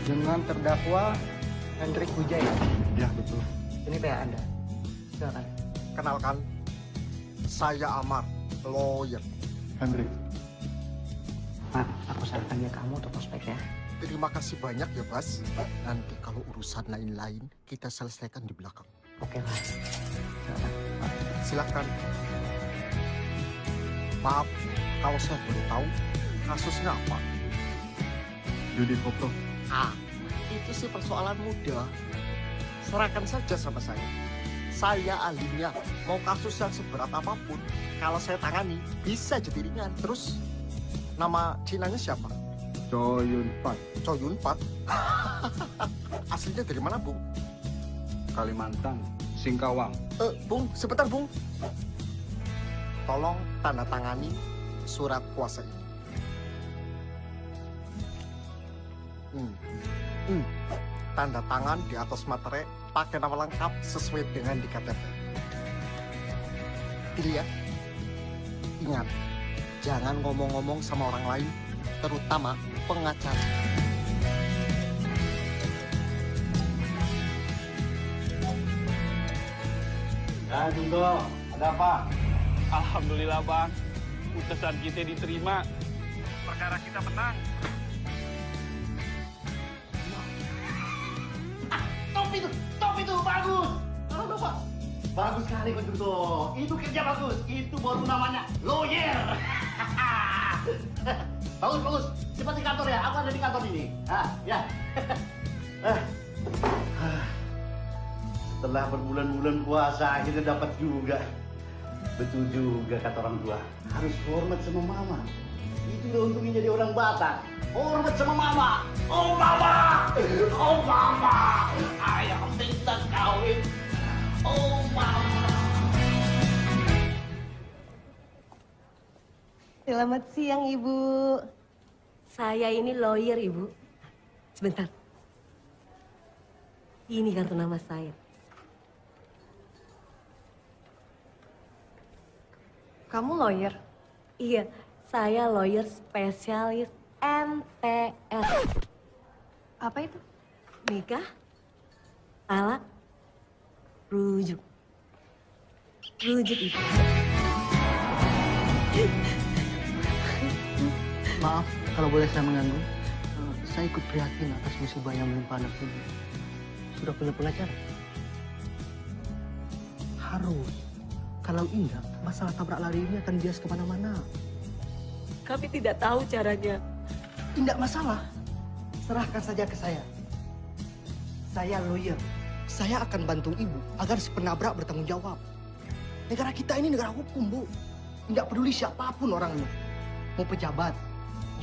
Dengan terdakwa Hendrik Wijaya. Ya, betul. Ini PA Anda. Silakan. Kenalkan, saya Amar, lawyer. Hendrik. Pak, aku sarankan ya kamu untuk prospek ya. Terima kasih banyak ya, Bas. Nanti kalau urusan lain-lain, kita selesaikan di belakang. Oke, Pak. Silakan. Silakan. Maaf, kalau saya boleh tahu, kasusnya apa? Judi foto. Ah, itu sih persoalan mudah. Serahkan saja sama saya. Saya ahlinya. Mau kasus yang seberat apapun, kalau saya tangani, bisa jadi ringan. Terus, nama Cinanya siapa? Cho Yun Pat. Cho Yun Pat. Aslinya dari mana, Bung? Kalimantan. Singkawang. Bung, sebentar, Bung. Tolong tanda tangani surat kuasa ini. Tanda tangan di atas materai pakai nama lengkap sesuai dengan di KTP. Deal ya? Ingat, jangan ngomong-ngomong sama orang lain, terutama pengacara. Ya, Junto, ada apa? Alhamdulillah bang, putusan kita diterima. Perkara kita menang. Top itu, bagus. Halo, Pak. Bagus sekali, Pak Junto. Itu kerja bagus. Itu baru namanya lawyer. Bagus, bagus. Cepat di kantor ya. Aku ada di kantor ini. Ya. Setelah berbulan-bulan puasa, akhirnya dapat juga. Betul juga kata orang tua. Harus hormat sama mama. Itu udah untungnya jadi orang Batak. Hormat sama mama. Oh mama! Oh mama! Ayah minta kawin. Oh mama! Selamat siang, Ibu. Saya ini lawyer, Ibu. Sebentar. Ini kartu nama saya. Kamu lawyer? Iya, saya lawyer spesialis MTL. Apa itu? Nikah, talak, rujuk. Rujuk itu. Maaf kalau boleh saya mengganggu. Saya ikut prihatin atas musibah yang menimpa anak ibu. Sudah punya pengacara? Harus. Kalau enggak, masalah tabrak lari ini akan bias kemana-mana. Kami tidak tahu caranya. Tidak masalah. Serahkan saja ke saya. Saya lawyer. Saya akan bantu ibu agar si penabrak bertanggung jawab. Negara kita ini negara hukum, Bu. Tidak peduli siapapun orangnya. Mau pejabat,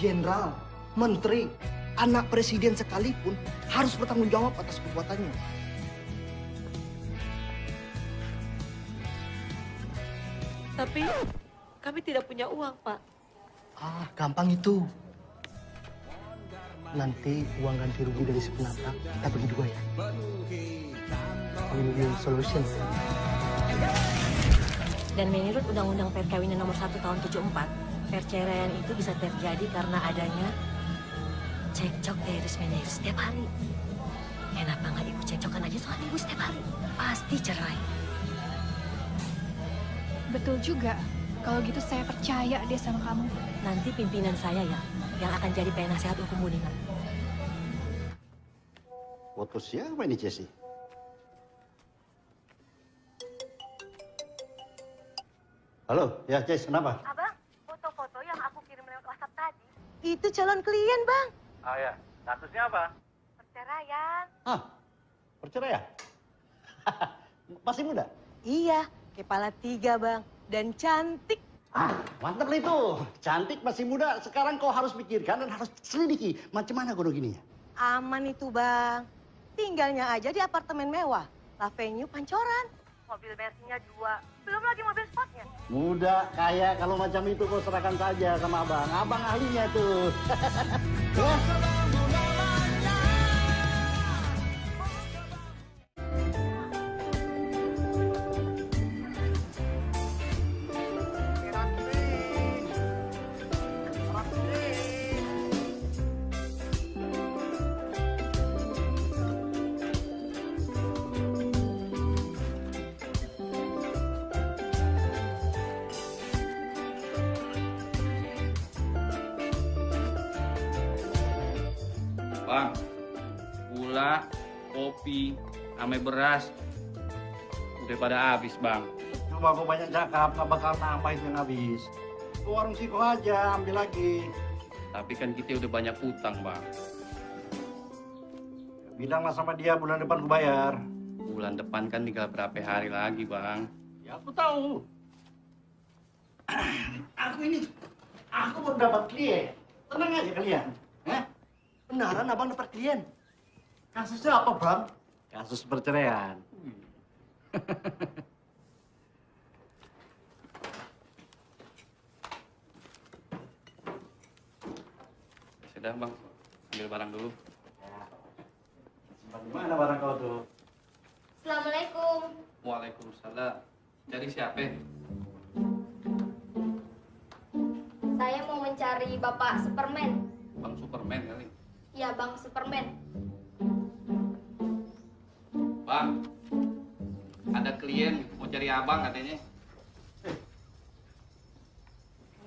jenderal, menteri, anak presiden sekalipun harus bertanggung jawab atas perbuatannya. Tapi kami tidak punya uang, Pak. Gampang itu. Nanti uang ganti rugi dari si penabrak kita bagi dua ya. Win-win solution. Dan menurut Undang-Undang Perkawinan Nomor 1 Tahun 74, perceraian itu bisa terjadi karena adanya cekcok terus-menerus setiap hari. Kenapa nggak ibu cekcokan aja soal ibu setiap hari? Pasti cerai. Betul juga. Kalau gitu saya percaya deh sama kamu. Nanti pimpinan saya ya, yang akan jadi penasehat hukum Buningan. Foto siapa ini, Jesse? Halo, ya Jess, kenapa? Abang, foto-foto yang aku kirim lewat WhatsApp tadi. Itu calon klien, Bang. Ah ya, kasusnya apa? Perceraian. Perceraian? Masih muda? Iya, kepala 3, Bang. Dan cantik. Mantap lah itu. Cantik, masih muda. Sekarang kau harus pikirkan dan harus selidiki. Macam mana gono gini ya? Aman itu, Bang. Tinggalnya aja di apartemen mewah. L'avenue Pancoran. Mobil Mercy-nya 2. Belum lagi mobil sportnya. Muda, kaya, kalau macam itu kau serahkan saja sama abang. Abang ahlinya tuh. Bang, gula, kopi, ame beras udah pada habis, Bang. Cuma kau banyak cakap, nggak bakal nambah itu yang habis. Ke warung Siko aja, ambil lagi. Tapi kan kita udah banyak utang, Bang. Bilanglah sama dia bulan depan ku bayar. Bulan depan kan tinggal berapa hari lagi, Bang. Ya aku tahu. Aku baru dapat klien. Tenang aja kalian. Beneran abang dapat klien? Kasusnya apa, Bang? Kasus perceraian. Sudah, Bang. Ambil barang dulu. Simpan di mana barang kau tuh? Assalamualaikum. Waalaikumsalam. Cari siapa? Saya mau mencari Bapak Superman. Bang Superman kali. Ya, Bang Superman. Bang, ada klien mau cari abang katanya.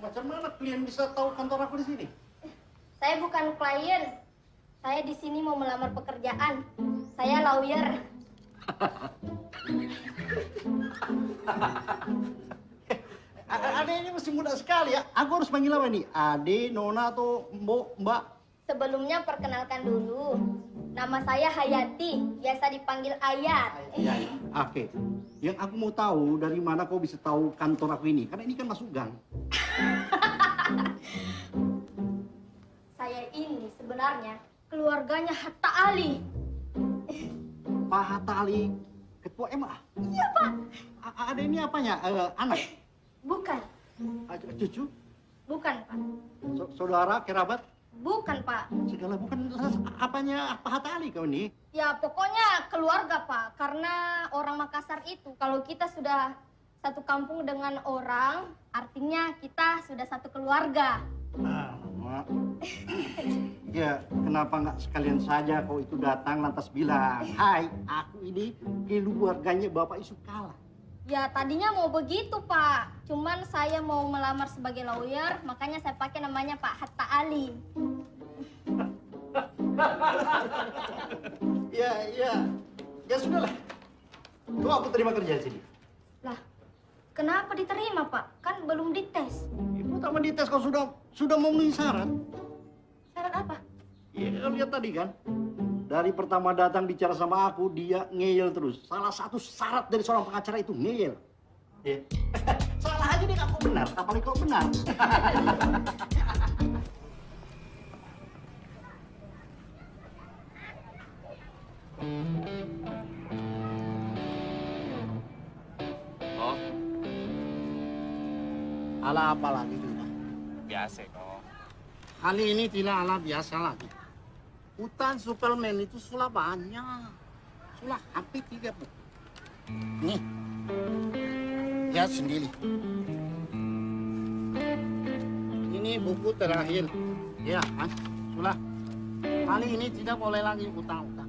Macam mana klien bisa tahu kantor aku di sini? Saya bukan klien. Saya di sini mau melamar pekerjaan. Saya lawyer. Ade ini masih muda sekali ya. Aku harus panggil apa nih? Ade, Nona, atau Mbak? Sebelumnya perkenalkan dulu. Nama saya Hayati, biasa dipanggil Ayat. Iya, ya. Oke. Yang aku mau tahu dari mana kau bisa tahu kantor aku ini? Karena ini kan masuk gang. Saya ini sebenarnya keluarganya Hatta Ali. Pak Hatta Ali, ketua MA. Iya, Pak. Ada ini apanya? Anak? Bukan. Cucu? Bukan, Pak. Saudara, kerabat? Bukan, Pak. Segala bukan apanya Pak Hatta Ali kau ini? Ya, pokoknya keluarga, Pak. Karena orang Makassar itu, kalau kita sudah satu kampung dengan orang, artinya kita sudah satu keluarga. Ya, kenapa nggak sekalian saja kau itu datang lantas bilang, hai, aku ini keluarganya Bapak Yusuf Kala. Ya, tadinya mau begitu, Pak. Cuman saya mau melamar sebagai lawyer, makanya saya pakai namanya Pak Hatta Ali. Ya sudahlah. Tuh aku terima kerja di sini. Lah, kenapa diterima, Pak? Kan belum dites. Ibu tak dites kau sudah memenuhi syarat. Syarat apa? Iya, kau lihat tadi kan. Dari pertama datang bicara sama aku, dia ngeyel terus. Salah satu syarat dari seorang pengacara itu ngeyel. Ya. Salah aja deh aku benar, apalagi kau benar. Oh, Ala apa lagi juga? biasa kok. Kali ini tidak ala biasa lagi. Hutan Superman itu sudah banyak. Sudah hampir 3 buku. Nih, lihat sendiri. Ini buku terakhir. Ya, kan? Sudah. Kali ini tidak boleh lagi utang-utang.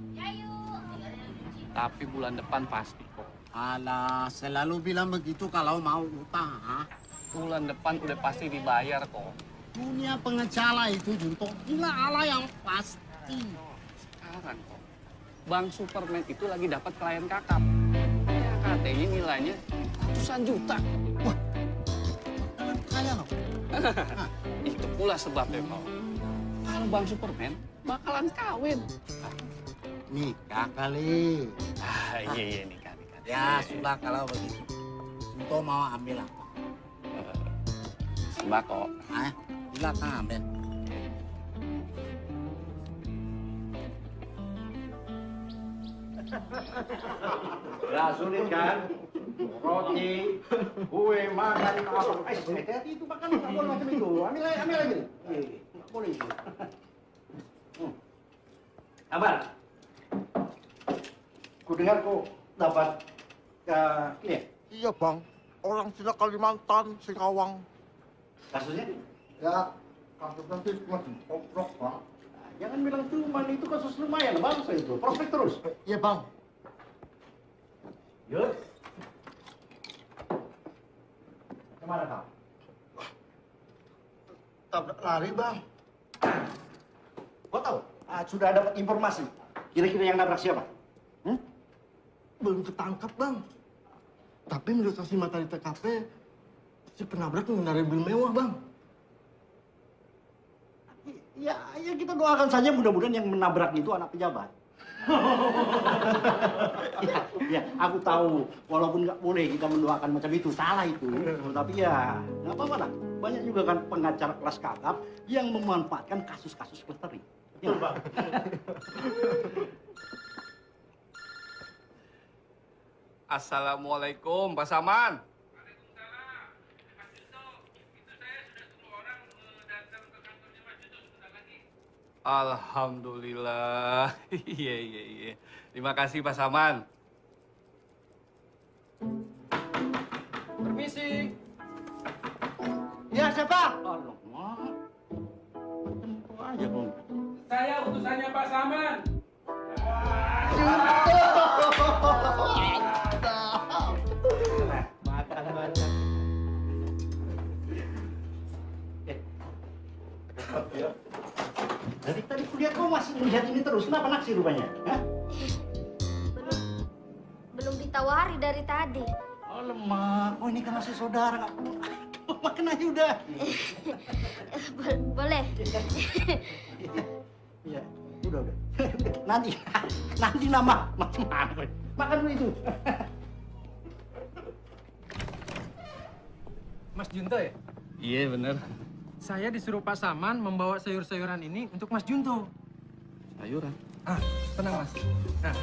Tapi bulan depan pasti kok. Alah, selalu bilang begitu kalau mau utang. Ha? Bulan depan udah pasti dibayar kok. Dunia pengecala itu, Junto. Gila ala yang pasti. Sekarang kok. Bang Superman itu lagi dapat klien kakap. Ya, katanya nilainya ratusan juta. Wah, kaya loh. Itu pula sebabnya kok. Kalau Bang Superman bakalan kawin. Nikah kali. Iya nikah. Ya, sudah kalau begitu. Junto mau ambil apa? Sembako. Silakan ambil. Ya, sulit kan? Roti, kue, makan, apa? Hati-hati itu makan, nggak boleh macam itu. Ambil lagi. Nggak boleh itu. Abar, ku dengar kau dapat klien. Iya, Bang. Orang Cina Kalimantan, Singkawang. Kasusnya? Ya, kasusnya sih cuma dikoprok, Bang. Jangan bilang cuman, itu kasus lumayan, bagus itu. Prospek terus. Iya, Bang. Yuk. Kemana kau? Tabrak lari, Bang. Kau tahu? Sudah dapat informasi. Kira-kira yang nabrak siapa? Belum ketangkap, Bang. Tapi menurut saksi mata di TKP, si penabrak mengendarai mobil mewah, Bang. Ya kita doakan saja mudah-mudahan yang menabrak itu anak pejabat. ya, aku tahu. Walaupun nggak boleh kita mendoakan macam itu, salah itu. Tapi ya, nggak apa-apa lah. Banyak juga kan pengacara kelas kakap yang memanfaatkan kasus-kasus kelestari. Ya. Assalamualaikum, Pak Saman. Alhamdulillah. Iya. Terima kasih, Pak Saman. Permisi. Ya, siapa? Alamak. Tentu aja, Bang. Saya utusannya Pak Saman. Makan banyak. Dari tadi kuliah kau masih melihat ini terus. Kenapa naksir rupanya? Hah? Belum ditawari dari tadi. Oh lemah. Oh ini kan masih saudara. Nggak perlu. Makan aja udah. Boleh. Iya. Udah. Nanti nama. Makan dulu itu. Mas Junto ya? Iya, bener. Saya disuruh Pak Saman membawa sayur-sayuran ini untuk Mas Junto. Sayuran. Tenang Mas. Nah,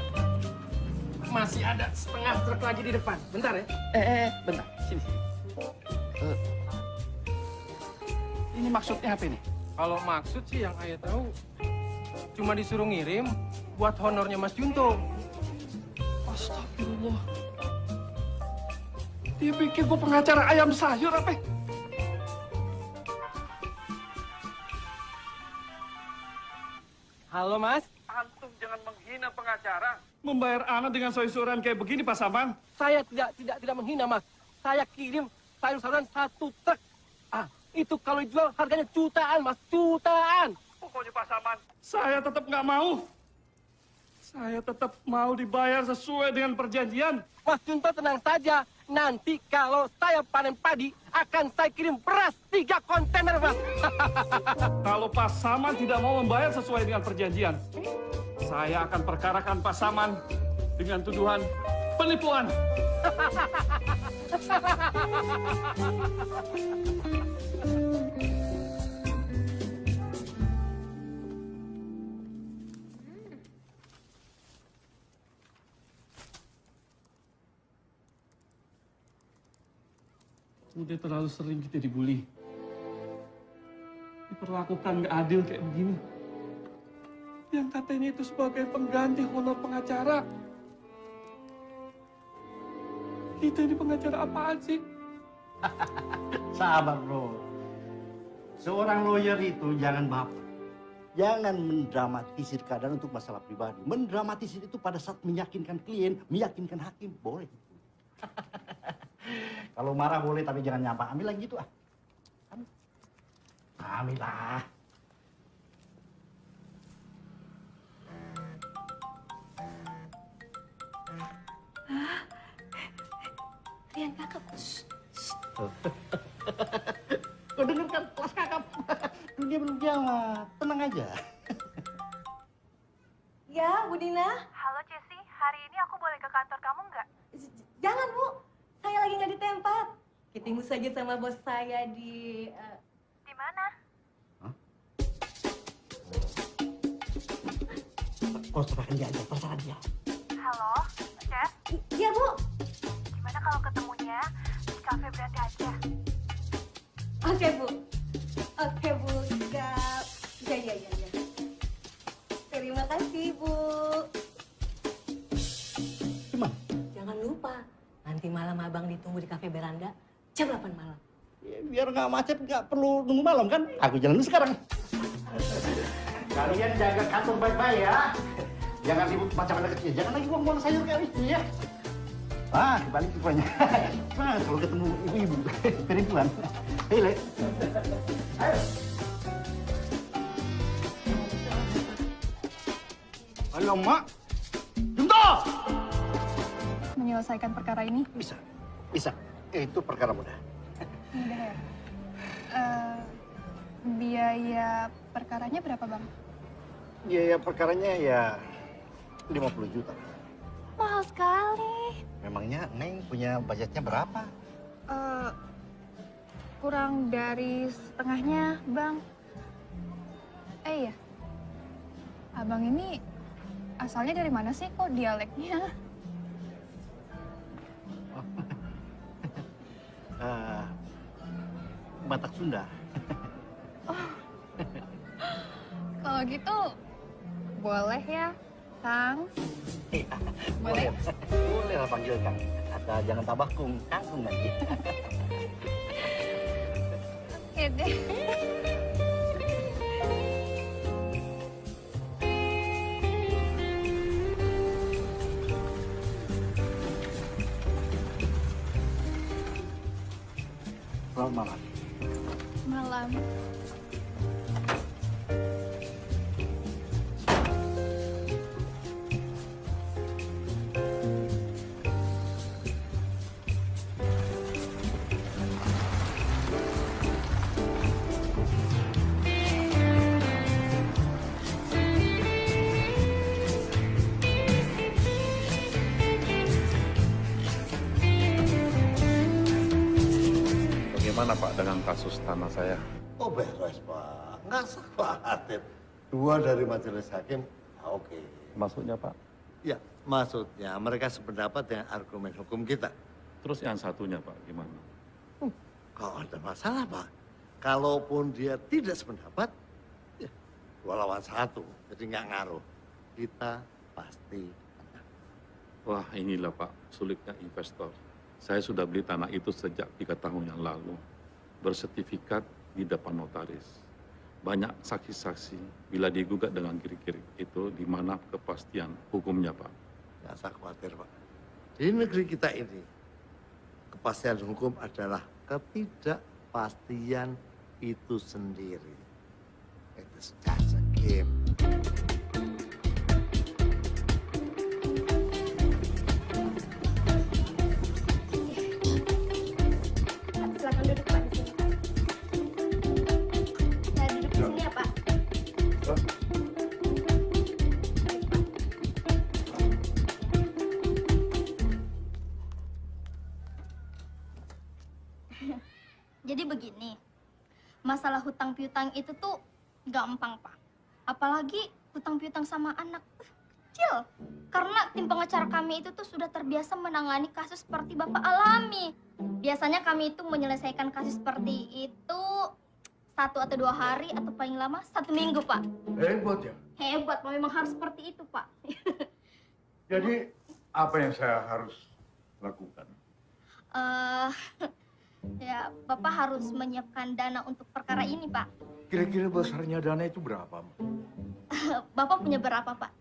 masih ada setengah truk lagi di depan. Bentar ya. Bentar. Sini. Ini maksudnya apa ini? Kalau maksud sih yang ayah tahu cuma disuruh ngirim buat honornya Mas Junto. Astagfirullah. Dia pikir gue pengacara ayam sayur apa? Halo Mas. Antum jangan menghina pengacara. Membayar anak dengan sayur-sayuran kayak begini, Pak Saman. Saya tidak menghina Mas. Saya kirim sayur-sayuran 1 truk. Itu kalau dijual harganya jutaan Mas, jutaan. Pokoknya Pak Saman, saya tetap nggak mau. Saya tetap mau dibayar sesuai dengan perjanjian. Mas Junto tenang saja. Nanti kalau saya panen padi, akan saya kirim beras 3 kontainer, Mas. Kalau Pak Saman tidak mau membayar sesuai dengan perjanjian, saya akan perkarakan Pak Saman dengan tuduhan penipuan. Udah terlalu sering kita dibully. Diperlakukan nggak adil kayak begini. Yang katanya itu sebagai pengganti honor pengacara. Kita ini pengacara apaan sih? Sabar bro. Seorang lawyer itu jangan baper. Jangan mendramatisir keadaan untuk masalah pribadi. Mendramatisir itu pada saat meyakinkan klien, meyakinkan hakim, boleh. Kalau marah boleh, tapi jangan nyapa. Ambil lagi gitu ah. Ambil lah. Rian kakak. Kau dengar kan kelas kakap? Dunia belum jawab. Tenang aja. Ya, Bu Dina. Halo Cesi, hari ini aku boleh ke kantor kamu nggak? Jangan, Bu. Saya lagi nggak di tempat. Ketemu saja sama bos saya di... Di mana? Kau serahkan dia aja, terserah dia. Halo, Ces? Iya, Bu. Gimana kalau ketemunya di kafe Brandy aja? Oke, Bu. Oke, Bu. Siap. Ya. Terima kasih, Bu. Gimana? Jangan lupa, nanti malam Abang ditunggu di kafe Beranda jam 8 malam. Ya, biar nggak macet, nggak perlu nunggu malam kan? Aku jalan dulu sekarang. Kalian jaga kantor baik-baik ya. Jangan sibuk macam anak kecil. Jangan lagi buang-buang sayur kayak ini ya. Kebalik rupanya. Kalau ketemu ibu-ibu, perempuan. Hei, Le. Ayo. Alamak! Junto! Menyelesaikan perkara ini Bisa. Itu perkara mudah. mudah ya. Biaya perkaranya berapa, Bang? Biaya perkaranya ya 50 juta. Mahal sekali. Memangnya Neng punya budgetnya berapa? Kurang dari setengahnya, Bang. Iya. Abang ini asalnya dari mana sih kok dialeknya? Batak Sunda. Kalau gitu boleh ya, Kang? Boleh? Boleh lah panggil Kang. Asal jangan tambah kangkung nanti. Oke deh. Selamat malam. Malam. Bagaimana Pak dengan kasus tanah saya? Oh beres Pak, nggak usah khawatir. Dua dari majelis hakim, oke. Maksudnya Pak? Ya, maksudnya mereka sependapat dengan argumen hukum kita. Terus yang satunya Pak, gimana? Kalau ada masalah Pak, kalaupun dia tidak sependapat, ya 2 lawan 1, jadi nggak ngaruh. Kita pasti menang. Wah inilah Pak, sulitnya investor. Saya sudah beli tanah itu sejak 3 tahun yang lalu. Bersertifikat di depan notaris. Banyak saksi-saksi bila digugat dengan kiri-kiri itu di mana kepastian hukumnya Pak. Nggak usah khawatir Pak. Di negeri kita ini, kepastian hukum adalah ketidakpastian itu sendiri. It's just a game. Silakan duduk Pak di sini. Saya duduk di sini ya Pak. Jadi begini, masalah hutang piutang itu tuh gampang Pak. Apalagi hutang piutang sama anak kecil. Karena tim pengacara kami itu tuh sudah terbiasa menangani kasus seperti Bapak alami. Biasanya kami itu menyelesaikan kasus seperti itu 1 atau 2 hari atau paling lama 1 minggu Pak. Hebat ya. Hebat, memang harus seperti itu Pak. Jadi apa yang saya harus lakukan? Ya, Bapak harus menyiapkan dana untuk perkara ini, Pak. Kira-kira besarnya dana itu berapa? Bapak punya berapa, Pak?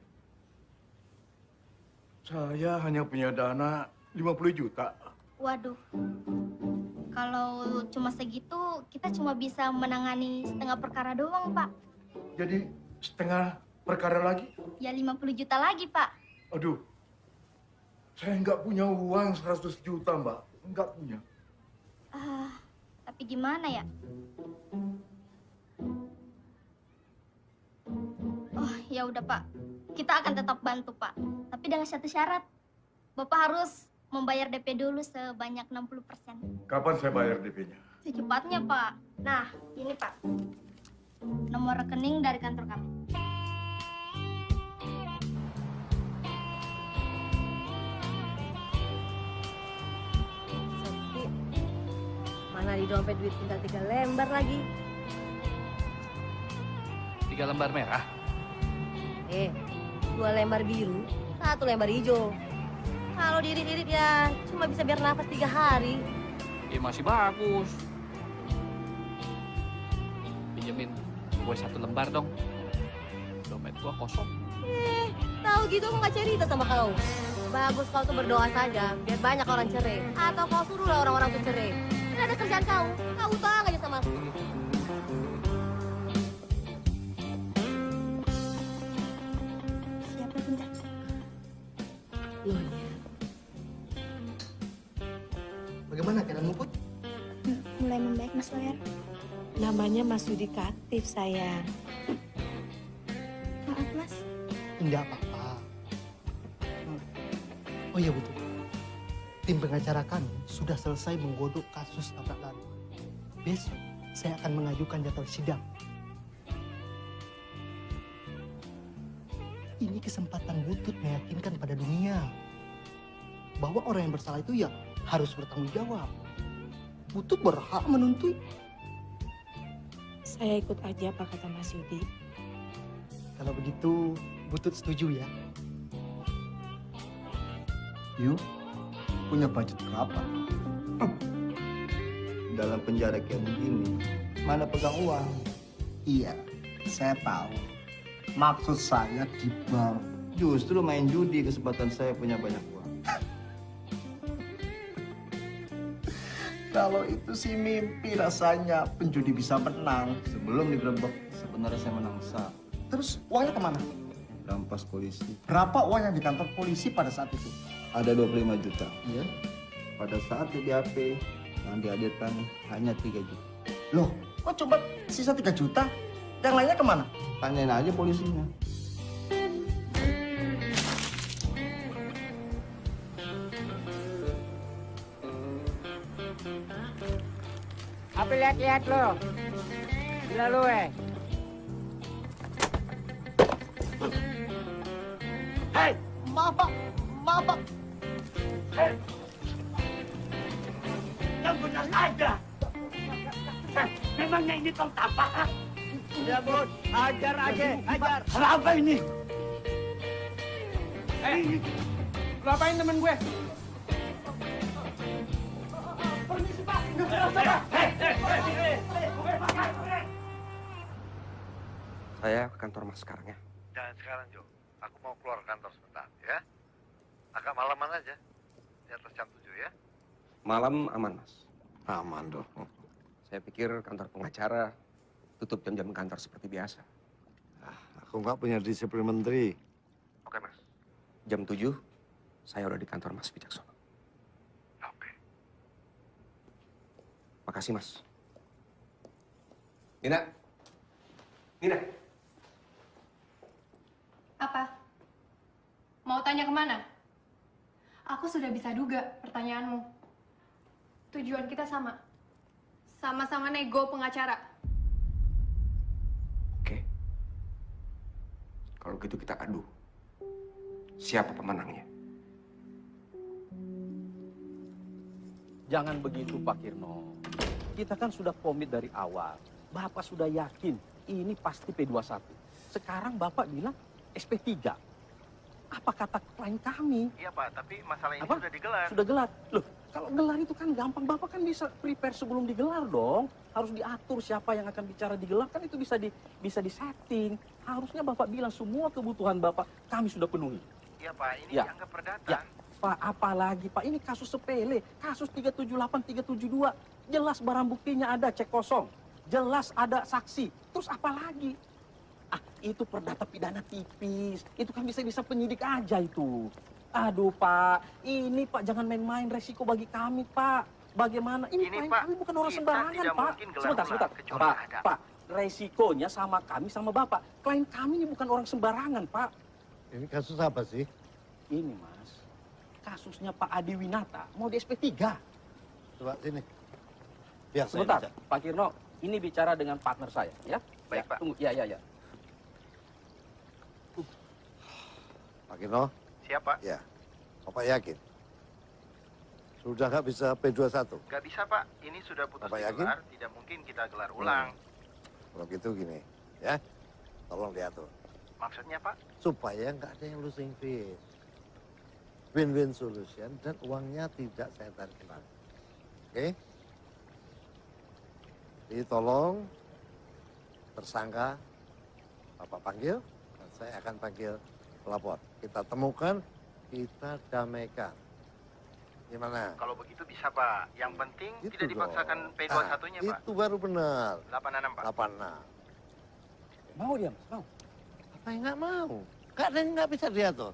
Saya hanya punya dana 50 juta. Waduh. Kalau cuma segitu, kita cuma bisa menangani setengah perkara doang, Pak. Jadi setengah perkara lagi? Ya 50 juta lagi, Pak. Aduh, saya nggak punya uang 100 juta, Mbak. Nggak punya. Tapi gimana ya? Oh, ya udah, Pak. Kita akan tetap bantu, Pak. Tapi dengan satu syarat. Bapak harus membayar DP dulu sebanyak 60%. Kapan saya bayar DP-nya? Secepatnya, Pak. Nah, ini, Pak. Nomor rekening dari kantor kami. Sepi. Mana di dompet duit tinggal 3 lembar lagi. 3 lembar merah? 2 lembar biru, 1 lembar hijau. Kalau diirit-irit ya cuma bisa biar nafas 3 hari. Ya masih bagus. Pinjemin gue 1 lembar dong. Dompet gua kosong. Tahu gitu aku nggak cerita sama kau. Bagus kau tuh berdoa saja biar banyak orang cerai. Atau kau suruhlah orang-orang tuh cerai. Ini ada kerjaan kau utang aja sama aku. Siapa tuh Lawyer. Bagaimana keadaanmu, Put? Mulai membaik, Mas Lawyer. Namanya Mas Yudikatif, sayang. Maaf, Mas. Enggak apa-apa. Oh iya betul. Tim pengacara kami sudah selesai menggodok kasus tabrak lari. Besok saya akan mengajukan jadwal sidang. Ini kesempatan Butut meyakinkan pada dunia bahwa orang yang bersalah itu ya harus bertanggung jawab. Butut berhak menuntut. Saya ikut aja apa kata Mas Yudi. Kalau begitu Butut setuju ya. Yuk, punya budget berapa? Dalam penjara kayak begini, mana pegang uang? Iya, saya tahu. Maksud saya di bank. Justru main judi kesempatan saya punya banyak uang. Kalau itu sih mimpi rasanya penjudi bisa menang. Sebelum digerebek, sebenarnya saya menang besar. Terus uangnya kemana? Rampas polisi. Berapa uang yang di kantor polisi pada saat itu? Ada 25 juta. Iya. Pada saat di BAP, yang dihadirkan hanya 3 juta. Loh, kok cuma sisa 3 juta? Yang lainnya kemana? Tanyain aja polisinya. Apa lihat-lihat lo? Gila lo Hei, maaf Pak. Maaf Pak. Hei. Yang benar aja. Memangnya ini tong tapak, ha? Ya Bud, ajar aja, ajar. Apa ini? Lu apain temen gue? Permisi Pak. Saya ke kantor Mas sekarang ya. Jangan sekarang, Jo. Aku mau keluar kantor sebentar, ya. Agak malaman aja. Di atas jam 7, ya. Malam aman, Mas. Aman dong. Saya pikir kantor pengacara tutup jam-jam kantor seperti biasa. Aku nggak punya disiplin menteri. Oke, Mas. Jam 7, saya udah di kantor Mas Wicaksono. Oke. Makasih, Mas. Nina. Nina. Apa? Mau tanya kemana? Aku sudah bisa duga pertanyaanmu. Tujuan kita sama. Sama-sama nego pengacara. Oke. Kalau gitu kita adu. Siapa pemenangnya? Jangan begitu Pak Kirno. Kita kan sudah komit dari awal. Bapak sudah yakin ini pasti P21. Sekarang Bapak bilang SP3. Apa kata klien kami? Iya, Pak. Tapi masalah ini Apa? sudah digelar. Sudah gelar. Loh, kalau gelar itu kan gampang. Bapak kan bisa prepare sebelum digelar dong. Harus diatur siapa yang akan bicara digelar. Kan itu bisa disetting. Harusnya Bapak bilang semua kebutuhan Bapak kami sudah penuhi. Iya, Pak. Ini Ya. dianggap perdata. Ya, Pak, apalagi Pak, ini kasus sepele, kasus 378, 372, jelas barang buktinya ada, cek kosong, jelas ada saksi, terus apa lagi? Ah, itu perdata pidana tipis, itu kan bisa penyidik aja itu. Aduh Pak, ini Pak jangan main-main resiko bagi kami Pak. Bagaimana? Ini klien Pak, kami bukan orang kita sembarangan tidak Pak. mungkin gelar Sebentar, ulang, sebentar. kecuali Pak, ada. Pak, resikonya sama kami sama Bapak. Klien kami ini bukan orang sembarangan Pak. Ini kasus apa sih? Ini Mas, kasusnya Pak Adi Winata mau di SP3. Coba sini. Biar saya Sebentar, baca. Pak Kirno, ini bicara dengan partner saya, ya? Baik, Ya, Pak. Tunggu, ya. Pak Kino? Siap, Pak. Ya. Bapak yakin? Sudah nggak bisa P21? Nggak bisa, Pak. Ini sudah putus Bapak yakin? digelar. Tidak mungkin kita gelar ulang. Kalau gitu gini, ya. Tolong diatur. Maksudnya, Pak? Supaya nggak ada yang losing fee. Win-win solution dan uangnya tidak saya tarik kembali. Oke? Jadi tolong tersangka Bapak panggil dan saya akan panggil pelapor. Kita temukan, kita damaikan. Gimana? Kalau begitu bisa, Pak. Yang penting Gitu tidak dipaksakan dong. P21-nya, Pak. Itu baru benar. 86, Pak. 86. Mau dia, Mas? Mau? Apa yang nggak mau? Nggak ada yang nggak bisa diatur.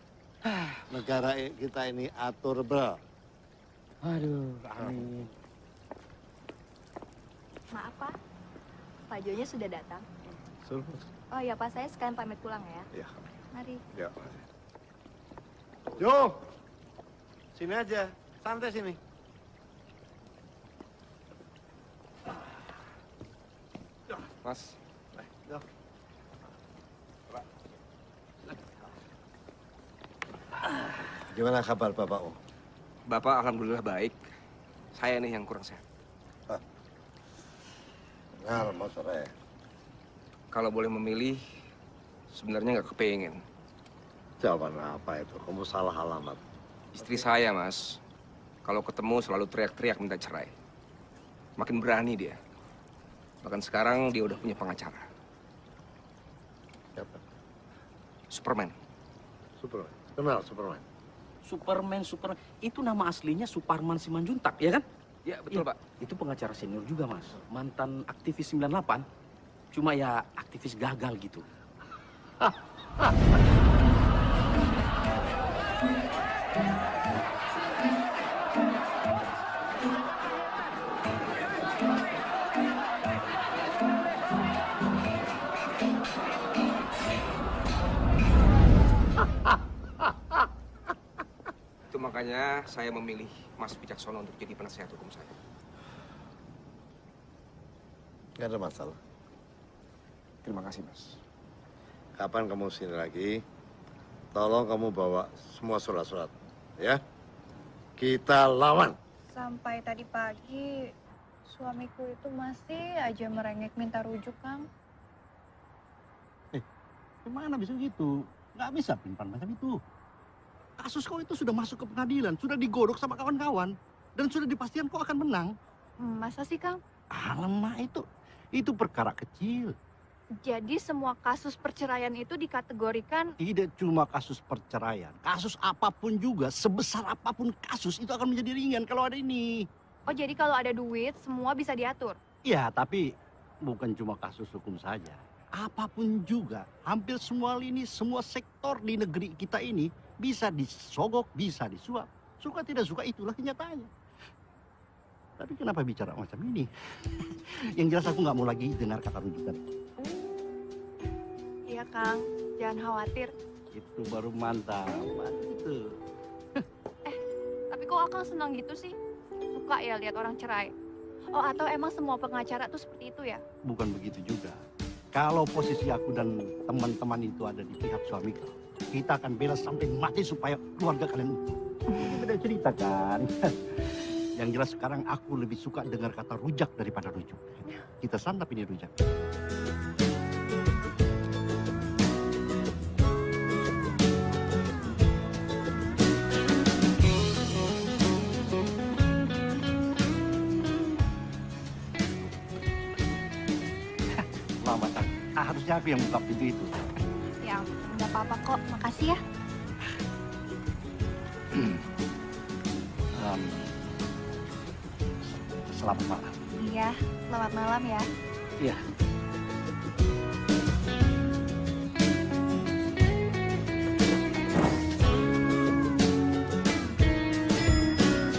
Negara kita ini atur, bro. Aduh, amin. Maaf, Pak. Pak Jonya sudah datang. Suruh. Oh iya, Pak. Saya sekalian pamit pulang ya. Iya. Mari. Ya. Jo, sini aja. Santai sini. Mas. Jo. Gimana kabar bapakmu? Bapak alhamdulillah baik. Saya nih yang kurang sehat. Benar, Mas Sore. Kalau boleh memilih, sebenarnya nggak kepengen. Jawaban apa itu? Kamu salah alamat. Istri saya, Mas. Kalau ketemu selalu teriak-teriak minta cerai. Makin berani dia. Bahkan sekarang dia udah punya pengacara. Siapa? Superman. Superman. Kenal Superman. Superman. Itu nama aslinya Suparman Simanjuntak, ya kan? Ya, betul, Pak. Itu pengacara senior juga, Mas. Mantan aktivis 98. Cuma ya aktivis gagal gitu. Itu makanya saya memilih Mas Wicaksono untuk jadi penasehat hukum saya. Nggak ada masalah. Terima kasih, Mas. Kapan kamu sini lagi, tolong kamu bawa semua surat-surat, ya. Kita lawan. Sampai tadi pagi, suamiku itu masih aja merengek minta rujuk, Kang. Gimana bisa gitu? Nggak bisa pimpan macam itu. Kasus kau itu sudah masuk ke pengadilan, sudah digodok sama kawan-kawan, dan sudah dipastikan kau akan menang. Masa sih, Kang? Alamak, itu perkara kecil. Jadi semua kasus perceraian itu dikategorikan... Tidak cuma kasus perceraian, kasus apapun juga, sebesar apapun kasus itu akan menjadi ringan kalau ada ini. Oh, jadi kalau ada duit, semua bisa diatur? Ya, tapi bukan cuma kasus hukum saja. Apapun juga, hampir semua lini, semua sektor di negeri kita ini bisa disogok, bisa disuap. Suka tidak suka itulah kenyataannya. Tapi kenapa bicara macam ini? Yang jelas aku nggak mau lagi dengar kata rujukan. Iya, Kang. Jangan khawatir. Itu baru mantap. Itu. Tapi kok Akang senang gitu sih? Suka ya lihat orang cerai? Oh, atau emang semua pengacara tuh seperti itu ya? Bukan begitu juga. Kalau posisi aku dan teman-teman itu ada di pihak suami kau, kita akan bela sampai mati supaya keluarga kalian utuh. Itu beda cerita kan? Yang jelas sekarang aku lebih suka dengar kata rujak daripada rujuk. Kita santap ini rujak. Selamat. Harusnya aku yang buka pintu itu. Ya, nggak apa-apa kok. Makasih ya. Selamat malam. Iya, selamat malam ya. Iya.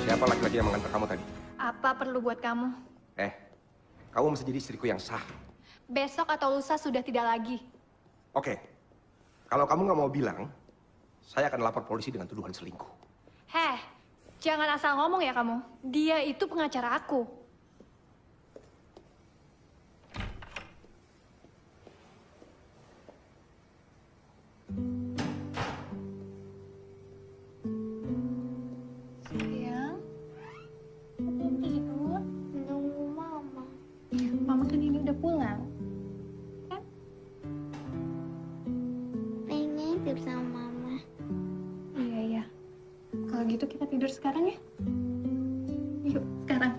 Siapa laki-laki yang mengantar kamu tadi? Apa perlu buat kamu? Kamu masih jadi istriku yang sah. Besok atau lusa sudah tidak lagi. Oke. Kalau kamu nggak mau bilang, saya akan lapor polisi dengan tuduhan selingkuh. Heh, jangan asal ngomong ya kamu. Dia itu pengacara aku. Sayang, belum tidur? Nunggu mama. Mama kan ini udah pulang. Kan? Pengen tidur sama mama. Iya, iya. Kalau gitu kita tidur sekarang ya? Yuk, sekarang.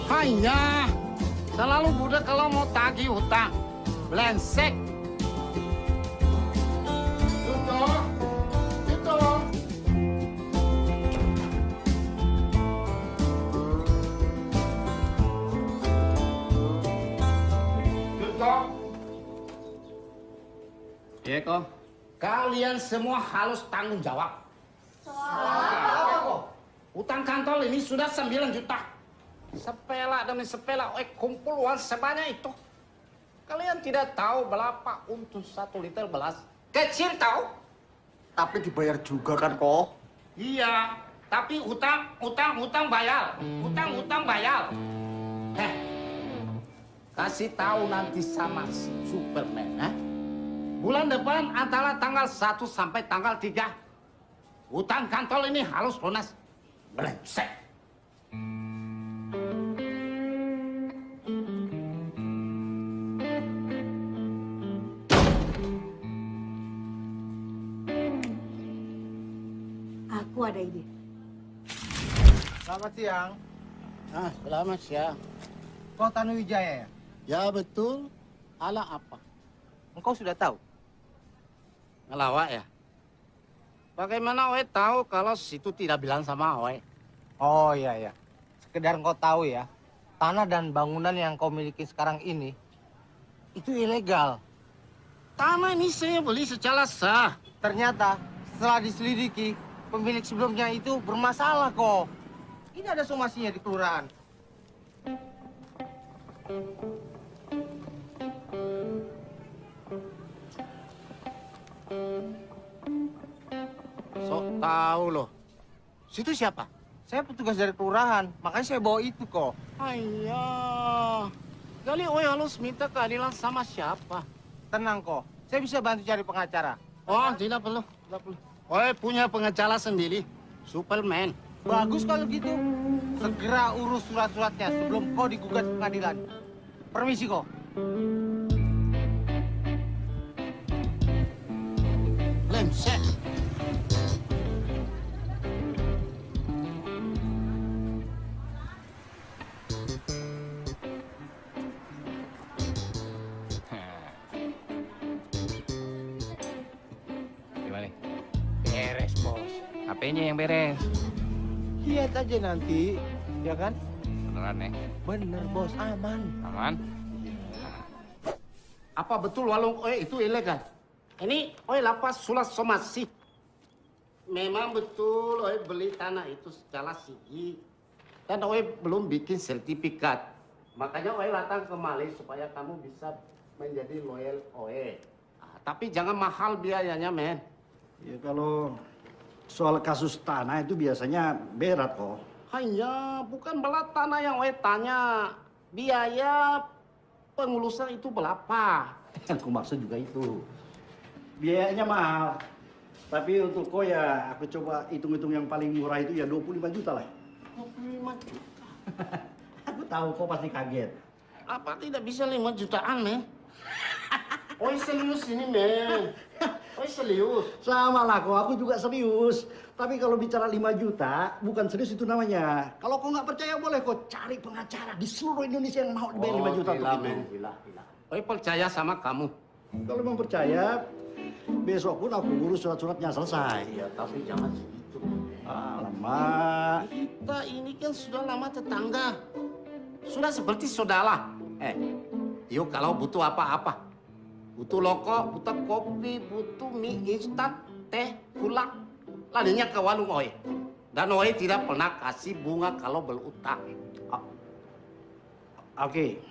Hanya selalu budak kalau mau tagih hutang. Blensek. Itu. Iya kok. Kalian semua harus tanggung jawab. Apa kok? Utang kantor ini sudah 9 juta. Sepela demi sepela, kumpul uang sebanyak itu. Kalian tidak tahu berapa untuk 1 liter beras. Kecil tahu? Tapi dibayar juga kan kok? Iya, tapi utang bayar. Utang bayar. Kasih tahu nanti sama si Superman, bulan depan antara tanggal 1 sampai tanggal 3. Utang kantor ini harus lunas. Brengsek. Aku ada ide. Selamat siang. Selamat siang. Kau Tanuwijaya ya? Ya betul. Ala apa? Engkau sudah tahu? Ngelawak ya? Bagaimana Oe tahu kalau situ tidak bilang sama Oe? Oh iya. Sekedar engkau tahu ya, tanah dan bangunan yang kau miliki sekarang ini, itu ilegal. Tanah ini saya beli secara sah. Ternyata setelah diselidiki, pemilik sebelumnya itu bermasalah kok. Ini ada somasinya di kelurahan. Sok tahu loh. Situ siapa? Saya petugas dari kelurahan, makanya saya bawa itu kok. Ayah. Kali Oe harus minta keadilan sama siapa? Tenang kok, saya bisa bantu cari pengacara. Oh, tidak perlu. Oe punya pengacara sendiri, Superman. Bagus kalau gitu. Segera urus surat-suratnya sebelum kau digugat ke pengadilan. Permisi kok. Lemsek. Gimana? Beres, bos. HP-nya yang beres. Lihat aja nanti, ya kan? Beneran ya? Bener bos, aman. Aman? Apa betul warung Oe itu ilegal? Ini Oe lapas surat somasi. Memang betul Oe beli tanah itu secara sigi. Dan Oe belum bikin sertifikat. Makanya Oe datang kemari supaya kamu bisa menjadi loyal Oe. Tapi jangan mahal biayanya, men. Ya kalau soal kasus tanah itu biasanya berat kok. Hanya bukan berat tanah yang Oe tanya. Biaya pengurusan itu berapa? Aku maksud juga itu. Biayanya mahal. Tapi untuk kau ya aku coba hitung-hitung yang paling murah itu ya 25 juta lah. 25 juta? Aku tahu kau pasti kaget. Apa tidak bisa 5 jutaan, men? Oe serius ini, men. Oe serius. Sama lah kok, aku juga serius. Tapi kalau bicara 5 juta, bukan serius itu namanya. Kalau kau nggak percaya boleh kau cari pengacara di seluruh Indonesia yang mau dibayar 5 juta untuk itu. Gila. Oe percaya sama kamu. Kalau memang percaya, besok pun aku urus surat-suratnya selesai. Ya, tapi jangan segitu. Alamak. Kita ini kan sudah lama tetangga. Sudah seperti saudara. Yuk kalau butuh apa-apa. Butuh loko, butuh kopi, butuh mie instan, teh, gula. Larinya ke warung Oe. Dan Oe tidak pernah kasih bunga kalau berutang. Oke.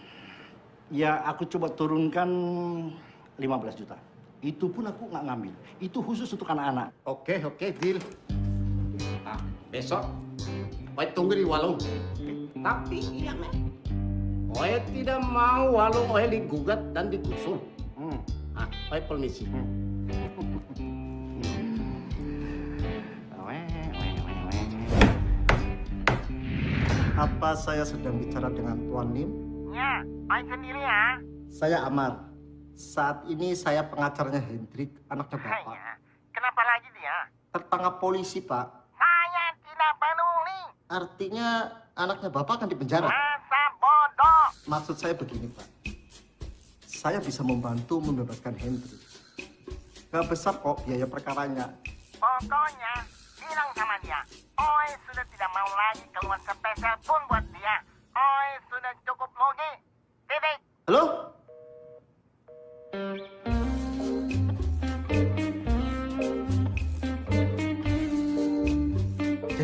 Ya aku coba turunkan 15 juta. Itu pun aku nggak ngambil. Itu khusus untuk anak-anak. Oke, deal. Nah, besok Oe tunggu di warung. Tapi iya, men. Oe tidak mau warung Oe digugat dan digusur. Nah, Oe permisi. Apa saya sedang bicara dengan Tuan Lim? Ya, Oe sendiri ya. Saya Amar. Saat ini saya pengacaranya Hendrik, anaknya Bapak. Hanya, kenapa lagi dia? Tertangkap polisi, Pak. Saya tidak peduli. Artinya anaknya Bapak akan dipenjara. Masa bodoh. Maksud saya begini, Pak. Saya bisa membantu membebaskan Hendrik. Gak besar kok biaya perkaranya. Pokoknya, bilang sama dia. Oe sudah tidak mau lagi keluar spesial pun buat dia. Oe sudah cukup logi. Titik. Halo?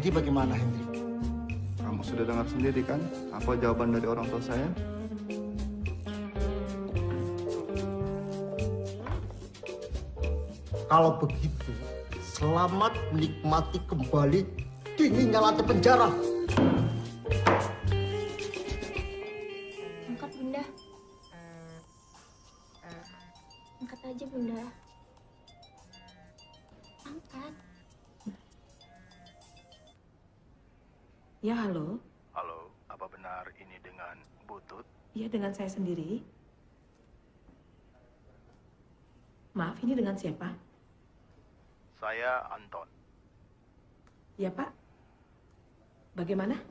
Jadi bagaimana, Hendrik? Kamu sudah dengar sendiri kan apa jawaban dari orang tua saya? Kalau begitu, selamat menikmati kembali dinginnya lantai penjara. Angkat, Bunda. Angkat aja, Bunda. Angkat. Ya, halo. Halo, apa benar ini dengan Butut? Iya, dengan saya sendiri. Maaf, ini dengan siapa? Saya Anton. Ya, Pak. Bagaimana?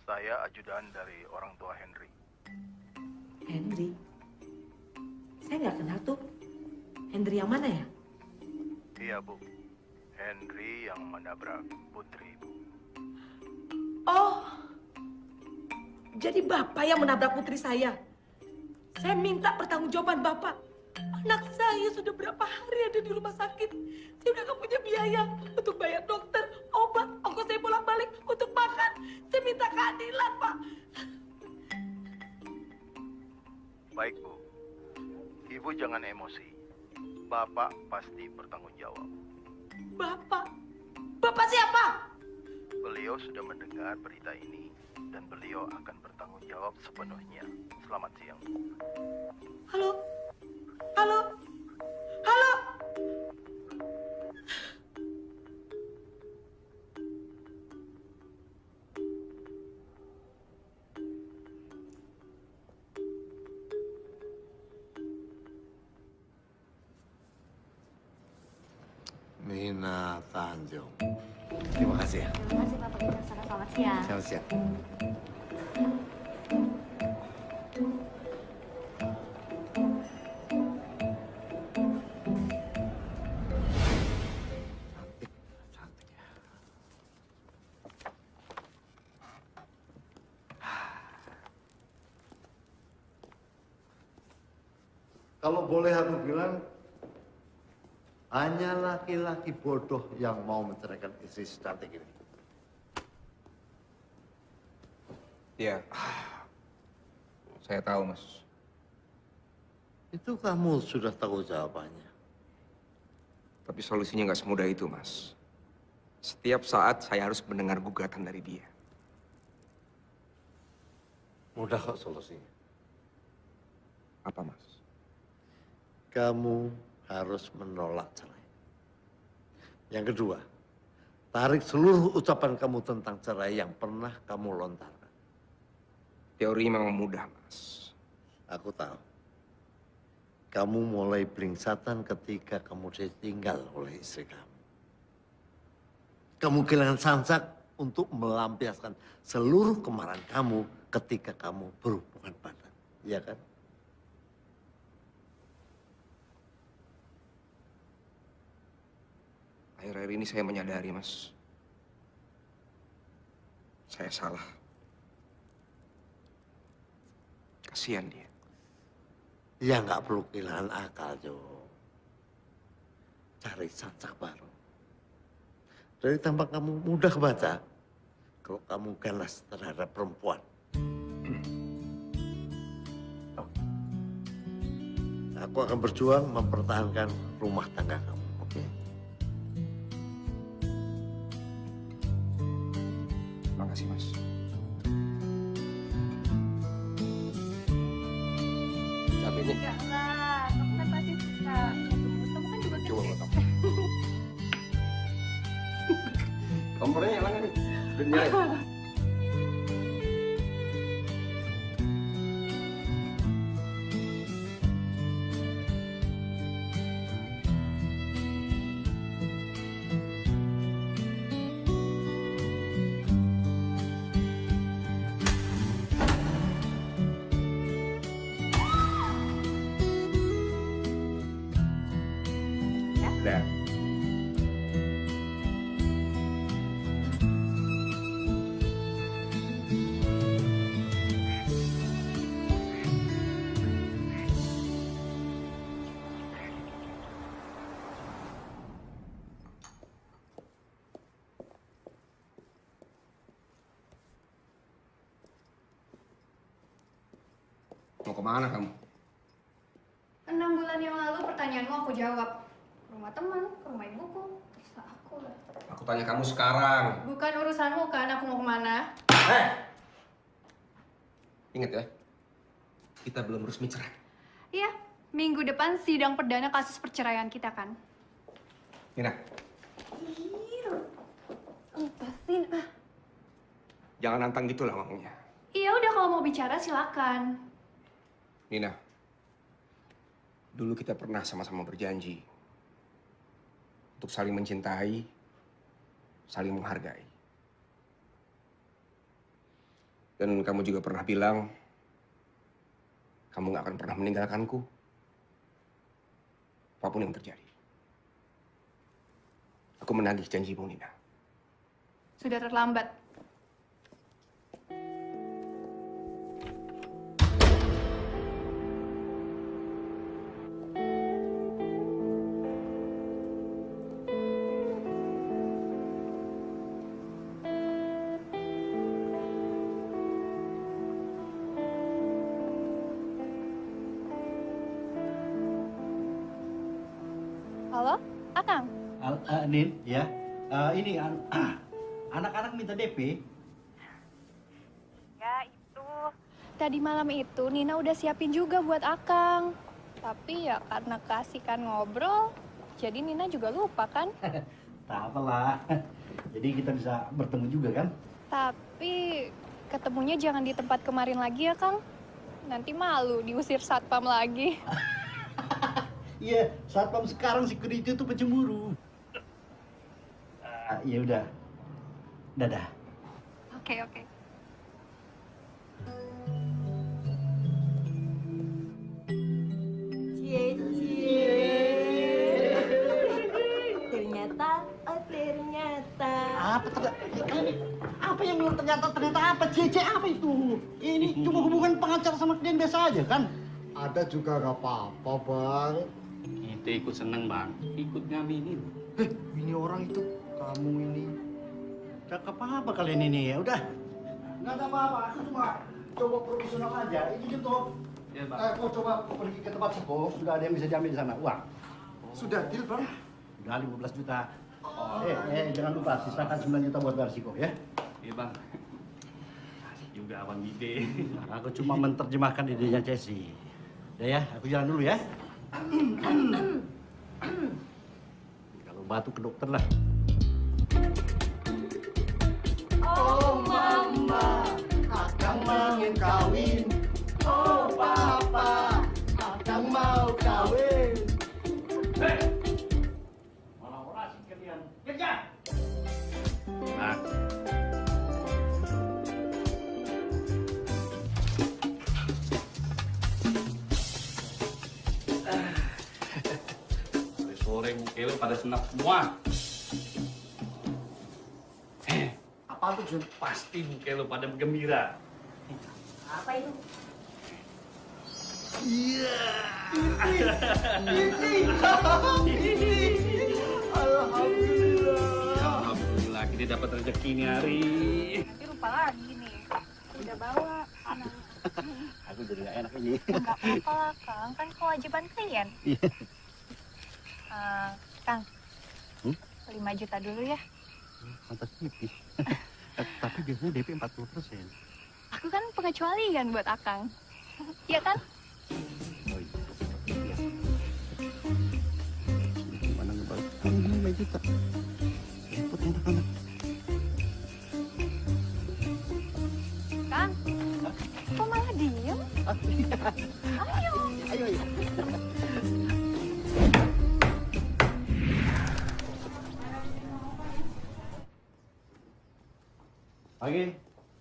Saya ajudan dari orang tua Henry. Henry. Saya nggak kenal tuh. Henry yang mana ya? Iya, Bu. Henry yang menabrak Putri, Bu. Oh, jadi Bapak yang menabrak putri saya. Saya minta pertanggungjawaban Bapak. Anak saya sudah berapa hari ada di rumah sakit. Saya udah nggak punya biaya untuk bayar dokter, obat, ongkos saya bolak-balik untuk makan. Saya minta keadilan, Pak. Baik, Bu. Ibu jangan emosi. Bapak pasti bertanggung jawab. Bapak? Bapak siapa? Beliau sudah mendengar berita ini dan beliau akan bertanggung jawab sepenuhnya. Selamat siang. Halo? Halo? Halo? Nina Tanjung. Terima kasih ya. Terima kasih, Bapak. Kita selamat siang. Selamat siang. Kalau boleh aku bilang, hanya laki-laki bodoh yang mau menceraikan istri secantik ini. Iya. Saya tahu, Mas. Itu kamu sudah tahu jawabannya. Tapi solusinya nggak semudah itu, Mas. Setiap saat saya harus mendengar gugatan dari dia. Mudah kok solusinya. Apa, Mas? Kamu harus menolak cerai. Yang kedua, tarik seluruh ucapan kamu tentang cerai yang pernah kamu lontarkan. Teori memang mudah, Mas. Aku tahu. Kamu mulai belingsatan ketika kamu ditinggal oleh istri kamu. Kamu kehilangan sansak untuk melampiaskan seluruh kemarahan kamu ketika kamu berhubungan badan. Iya kan? Akhir-akhir ini saya menyadari, Mas. Saya salah. Kasihan dia. Ya nggak perlu kehilangan akal, Jo. Cari sansak baru. Dari tampak kamu mudah baca, kalau kamu ganas terhadap perempuan. Aku akan berjuang mempertahankan rumah tangga kamu, oke? Makasih, Mas. Capeknya? Enggak lah, kamu kan pasti suka. Kamu kan juga Coba kecil. potong. Kompornya nyala nggak nih? Udah nyala ya? Udah. kemana kamu? 6 bulan yang lalu pertanyaanmu aku jawab. Ke rumah teman, ke rumah ibuku. Terserah aku lah. Aku tanya kamu sekarang. Bukan urusanmu kan aku mau kemana. Ingat ya, kita belum resmi cerai. Iya, minggu depan sidang perdana kasus perceraian kita kan. Nina, Lepasin ah. jangan nantang gitu lah ngomongnya. Iya udah kalau mau bicara silakan. Nina, dulu kita pernah sama-sama berjanji untuk saling mencintai, saling menghargai. Dan kamu juga pernah bilang, kamu gak akan pernah meninggalkanku, apapun yang terjadi. Aku menagih janjimu, Nina. Sudah terlambat. Halo, Akang? Nin, ya. Ini anak-anak minta DP. Ya itu. Tadi malam itu Nina udah siapin juga buat Akang. Tapi ya karena keasikan ngobrol, jadi Nina juga lupa kan? Tak apalah. Jadi kita bisa bertemu juga kan? Tapi ketemunya jangan di tempat kemarin lagi ya Kang. Nanti malu diusir satpam lagi. Iya, satpam sekarang security itu pencemburu. Ya udah. Dadah. Oke. Ternyata. Apa yang belum ternyata apa? Cece apa itu? Ini cuma hubungan pengacara sama klien biasa aja kan? Ada juga gak apa-apa, Bang. Kita ikut seneng, Bang. Ikut ngaminin. Ini orang itu, kamu ini. Cakep apa kalian ini ya? Udah. Nggak ada apa-apa, aku cuma coba profesional aja. Ini gitu. Ya, Bang. Kau coba pergi ke tempat Siko, sudah ada yang bisa diambil di sana, uang. Sudah deal, Bang? Udah 15 juta. Jangan lupa, sisakan 9 juta buat bayar Siko ya. Iya, Bang. Asik juga Abang ide. Aku cuma menerjemahkan idenya Cesi. Ya, aku jalan dulu ya. Kalau batuk ke dokter lah. Oh mama, Akang ingin kawin. Oh papa, Akang mau kawin. Malah orasi kalian. Kerja! Nah. Sore muka lu pada senap semua. Apa tuh, Jun? Pasti muka lu pada gembira. Apa itu? Iya. Alhamdulillah. Alhamdulillah kita dapat rezeki nih hari. Nanti lupa lagi nih. Udah bawa. Aku jadi gak enak ini. Enggak apa-apa lah, Kang. Kan kewajiban klien. Kang, 5 juta dulu ya. Mantas tipis. Tapi biasanya DP 40%. Aku kan pengecualian buat Akang. Iya kan? Oh iya. Gimana ngebalik? Kamu 5 juta. Repot anak-anak. Kang, kok malah diem? Ayo. Ayo.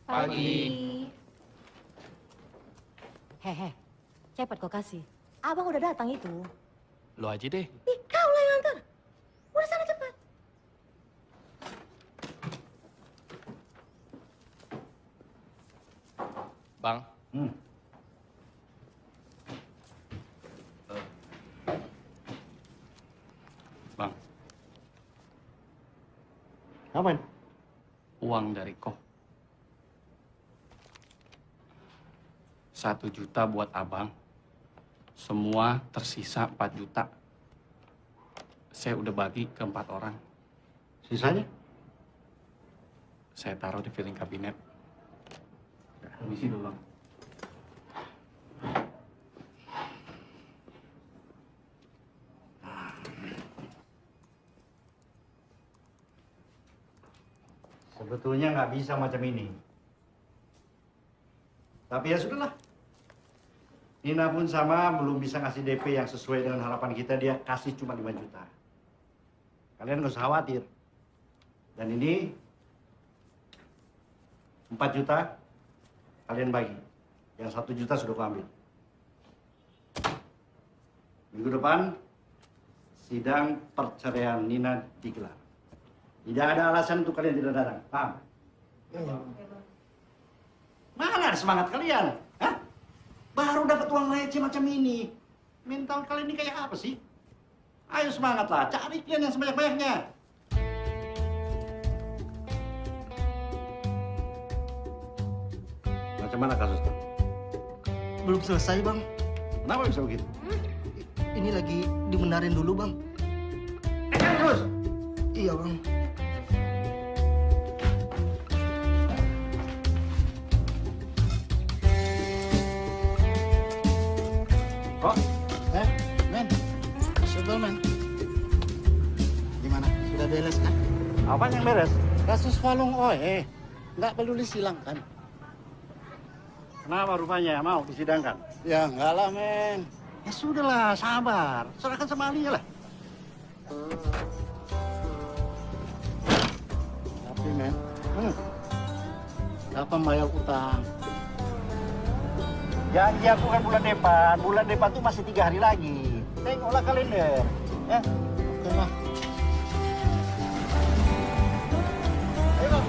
Pagi. Hehe, cepat kau kasih. Abang udah datang itu. Lo aja deh. Ih, kau lah yang antar. Udah sana cepat. Bang. Bang. Aman. Uang dari kok. 1 juta buat abang. Semua tersisa 4 juta. Saya udah bagi ke 4 orang. Sisanya? Saya taruh di filing kabinet. Permisi dulu, Bang. Sebetulnya nggak bisa macam ini. Tapi ya sudahlah. Nina pun sama belum bisa ngasih DP yang sesuai dengan harapan kita. Dia kasih cuma 5 juta. Kalian nggak usah khawatir. Dan ini 4 juta kalian bagi. Yang 1 juta sudah kuambil. Minggu depan sidang perceraian Nina digelar. Tidak ada alasan untuk kalian tidak datang. Paham? Mana ada semangat kalian? Hah? Baru dapat uang receh macam ini. Mental kalian ini kayak apa sih? Ayo semangatlah, cari klien yang sebanyak-banyaknya. Macam mana kasusnya? Belum selesai, Bang. Kenapa bisa begitu? Ini lagi dibenarin dulu, Bang. Terus? Iya, Bang. Kok? Men. Sebel, men. Gimana? Sudah beres kan? Apa yang beres? Kasus Falung Oe. Nggak perlu disilangkan. Kenapa rupanya? Mau disidangkan? Ya enggak lah, men. Ya sudahlah, sabar. Serahkan sama ahlinya lah. Tapi, men. Kapan bayar utang? Janji aku kan bulan depan. Bulan depan tuh masih 3 hari lagi. Tengoklah kalender. Ya. Oke lah. Ayo, Bang.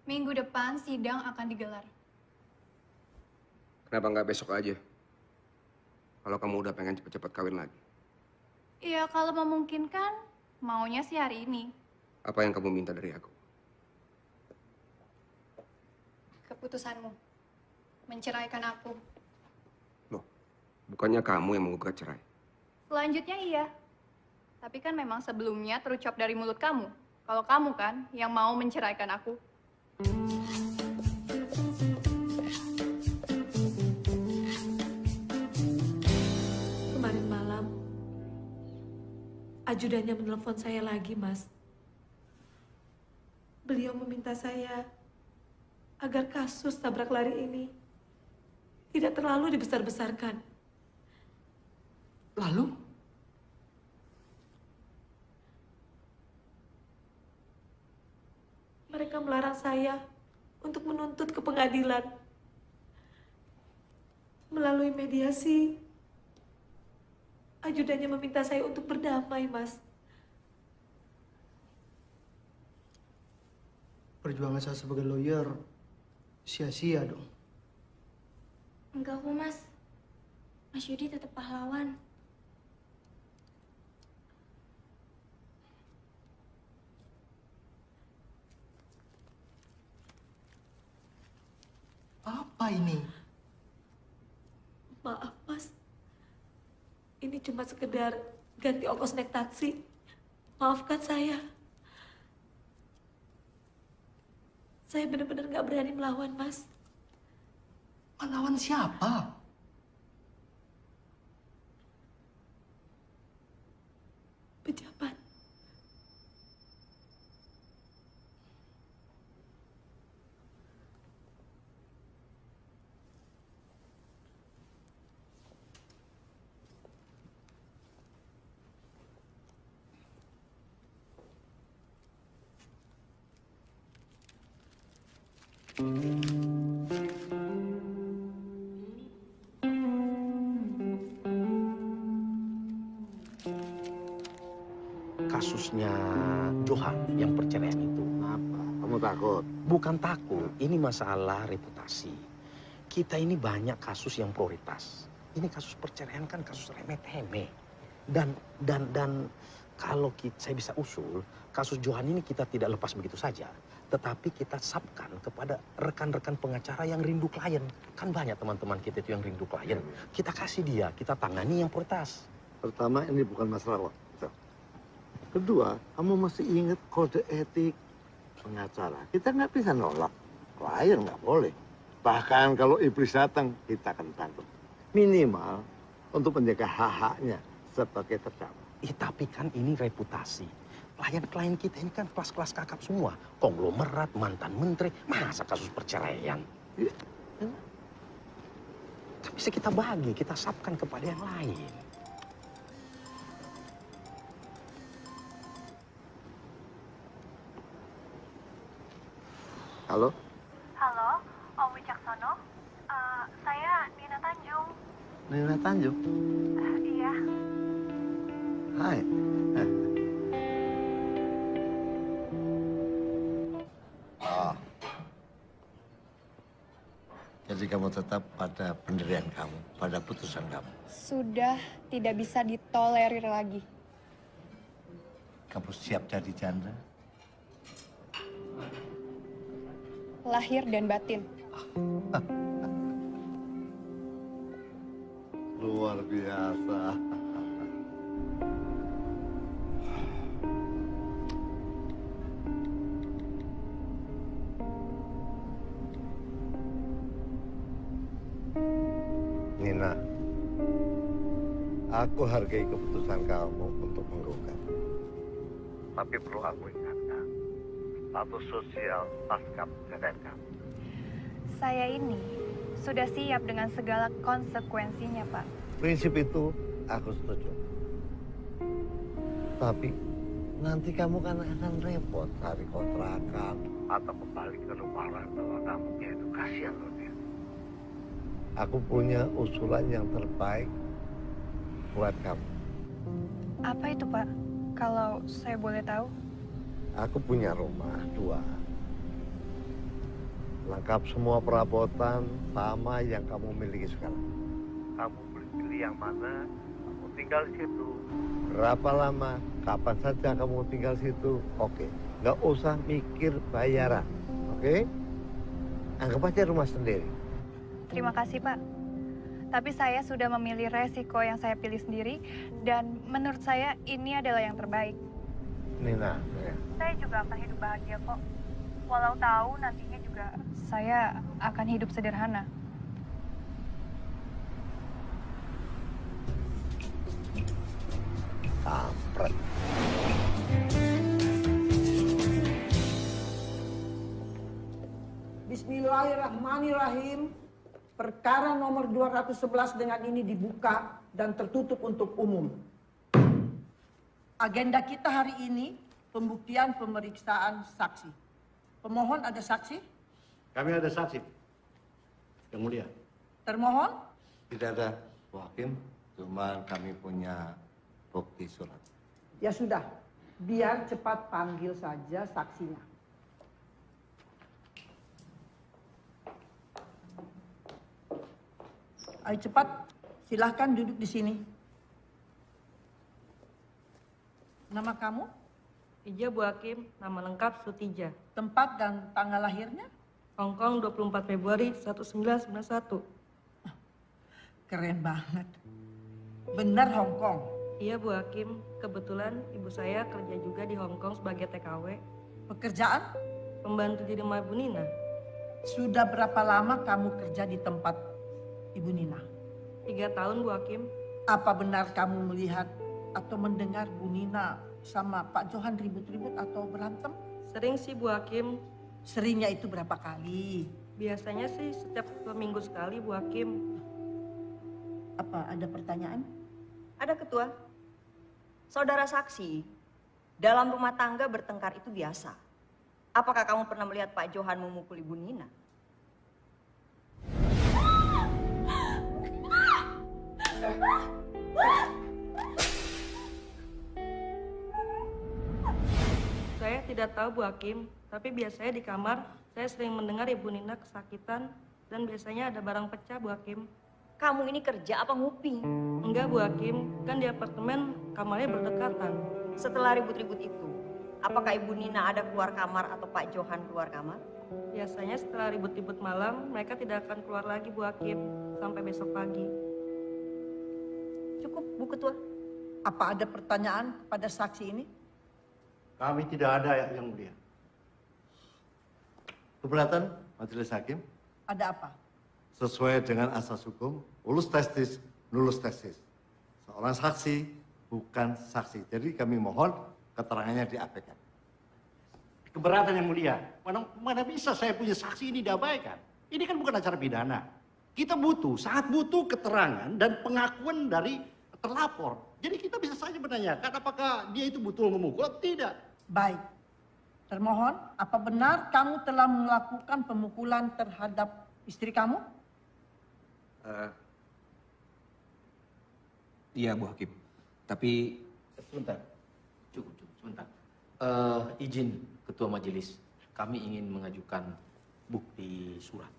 Minggu depan sidang akan digelar. Kenapa nggak besok aja? Kalau kamu udah pengen cepet-cepet kawin lagi. Iya, kalau memungkinkan, maunya sih hari ini. Apa yang kamu minta dari aku? Keputusanmu. Menceraikan aku. Bukannya kamu yang menggugat cerai. Selanjutnya iya. Tapi kan memang sebelumnya terucap dari mulut kamu. Kalau kamu kan yang mau menceraikan aku. Kemarin malam, ajudannya menelpon saya lagi, Mas. Beliau meminta saya agar kasus tabrak lari ini tidak terlalu dibesar-besarkan. Lalu? Mereka melarang saya untuk menuntut ke pengadilan. Melalui mediasi, ajudannya meminta saya untuk berdamai, Mas. Perjuangan saya sebagai lawyer sia-sia dong. Enggak kok, Mas. Mas Yudi tetap pahlawan. Apa ini? Maaf, Mas. Ini cuma sekedar ganti ongkos naik taksi. Maafkan saya. Saya benar-benar nggak berani melawan, Mas. Melawan siapa? Pejabat. Kasusnya Johan yang perceraian itu. Apa? Kamu takut? Bukan takut, ini masalah reputasi. Kita ini banyak kasus yang prioritas. Ini kasus perceraian kan kasus remeh-temeh. Dan kalau saya bisa usul, kasus Johan ini kita tidak lepas begitu saja. Tetapi kita subkan kepada rekan-rekan pengacara yang rindu klien. Kan banyak teman-teman kita itu yang rindu klien. Kita kasih dia, kita tangani yang prioritas. Pertama, ini bukan masalah waktu. Kedua, kamu masih ingat kode etik pengacara. Kita nggak bisa nolak. Klien nggak boleh. Bahkan kalau iblis datang, kita akan bantu. Minimal untuk menjaga hak-haknya sebagai terdakwa. Tapi kan ini reputasi. Klien-klien kita ini kan kelas-kelas kakap semua. Konglomerat, mantan menteri. Masa kasus perceraian? Tapi bisa kita bagi, kita subkan kepada yang lain. Halo? Halo, Om Wicaksono. Saya Nina Tanjung. Nina Tanjung? Iya. Hai. Oh. Jadi kamu tetap pada pendirian kamu, pada putusan kamu. Sudah tidak bisa ditolerir lagi. Kamu siap jadi janda? Lahir dan batin. Luar biasa. Nina, aku hargai keputusan kamu untuk menggugat. Tapi perlu aku ingatkan, status sosial pasca perceraian kamu. Saya ini sudah siap dengan segala konsekuensinya, Pak. Prinsip itu aku setuju. Tapi nanti kamu kan akan repot cari kontrakan atau kembali ke rumah orang tua kamu. Ya itu kasihan loh dia. Aku punya usulan yang terbaik buat kamu. Apa itu, Pak? Kalau saya boleh tahu. Aku punya rumah 2. Lengkap semua perabotan sama yang kamu miliki sekarang. Kamu boleh pilih yang mana, kamu tinggal di situ. Berapa lama, kapan saja kamu tinggal di situ, oke. Nggak usah mikir bayaran, oke? Anggap aja rumah sendiri. Terima kasih, Pak. Tapi saya sudah memilih resiko yang saya pilih sendiri, dan menurut saya ini adalah yang terbaik. Nina, ya. Saya juga akan hidup bahagia kok. Walau tahu nantinya juga saya akan hidup sederhana. Kampret. Bismillahirrahmanirrahim. Perkara nomor 211 dengan ini dibuka dan tertutup untuk umum. Agenda kita hari ini pembuktian pemeriksaan saksi. Pemohon ada saksi? Kami ada saksi, Yang Mulia. Termohon? Tidak ada, Bu Hakim. Cuma kami punya bukti surat. Ya sudah, biar cepat panggil saja saksinya. Ayo cepat, silahkan duduk di sini. Nama kamu? Ija Bu Hakim, nama lengkap Sutija. Tempat dan tanggal lahirnya? Hong Kong 24 Februari 1991. Keren banget. Benar Hong Kong? Iya Bu Hakim, kebetulan ibu saya kerja juga di Hong Kong sebagai TKW. Pekerjaan? Pembantu di rumah Bu Nina. Sudah berapa lama kamu kerja di tempat Ibu Nina? 3 tahun Bu Hakim. Apa benar kamu melihat atau mendengar Bu Nina sama Pak Johan ribut-ribut atau berantem? Sering sih Bu Hakim. Seringnya itu berapa kali? Biasanya sih setiap 2 minggu sekali Bu Hakim. Apa ada pertanyaan? Ada Ketua. Saudara saksi, dalam rumah tangga bertengkar itu biasa. Apakah kamu pernah melihat Pak Johan memukul Ibu Nina? Saya tidak tahu Bu Hakim, tapi biasanya di kamar saya sering mendengar Ibu Nina kesakitan dan biasanya ada barang pecah Bu Hakim. Kamu ini kerja apa nguping? Enggak, Bu Hakim. Kan di apartemen kamarnya berdekatan. Setelah ribut-ribut itu, apakah Ibu Nina ada keluar kamar atau Pak Johan keluar kamar? Biasanya setelah ribut-ribut malam, mereka tidak akan keluar lagi, Bu Hakim. Sampai besok pagi. Cukup, Bu Ketua. Apa ada pertanyaan pada saksi ini? Kami tidak ada, Yang Mulia. Keberatan Majelis Hakim? Ada apa? Sesuai dengan asas hukum, ulus testis, nulus testis. Seorang saksi bukan saksi. Jadi kami mohon keterangannya diabaikan. Keberatan Yang Mulia, mana bisa saya punya saksi ini diabaikan? Ini kan bukan acara pidana. Kita sangat butuh keterangan dan pengakuan dari terlapor. Jadi kita bisa saja menanyakan apakah dia itu betul memukul atau tidak. Baik. Termohon, apa benar kamu telah melakukan pemukulan terhadap istri kamu? Iya, Bu Hakim. Tapi Sebentar. Cukup, sebentar. Izin Ketua Majelis, kami ingin mengajukan bukti surat.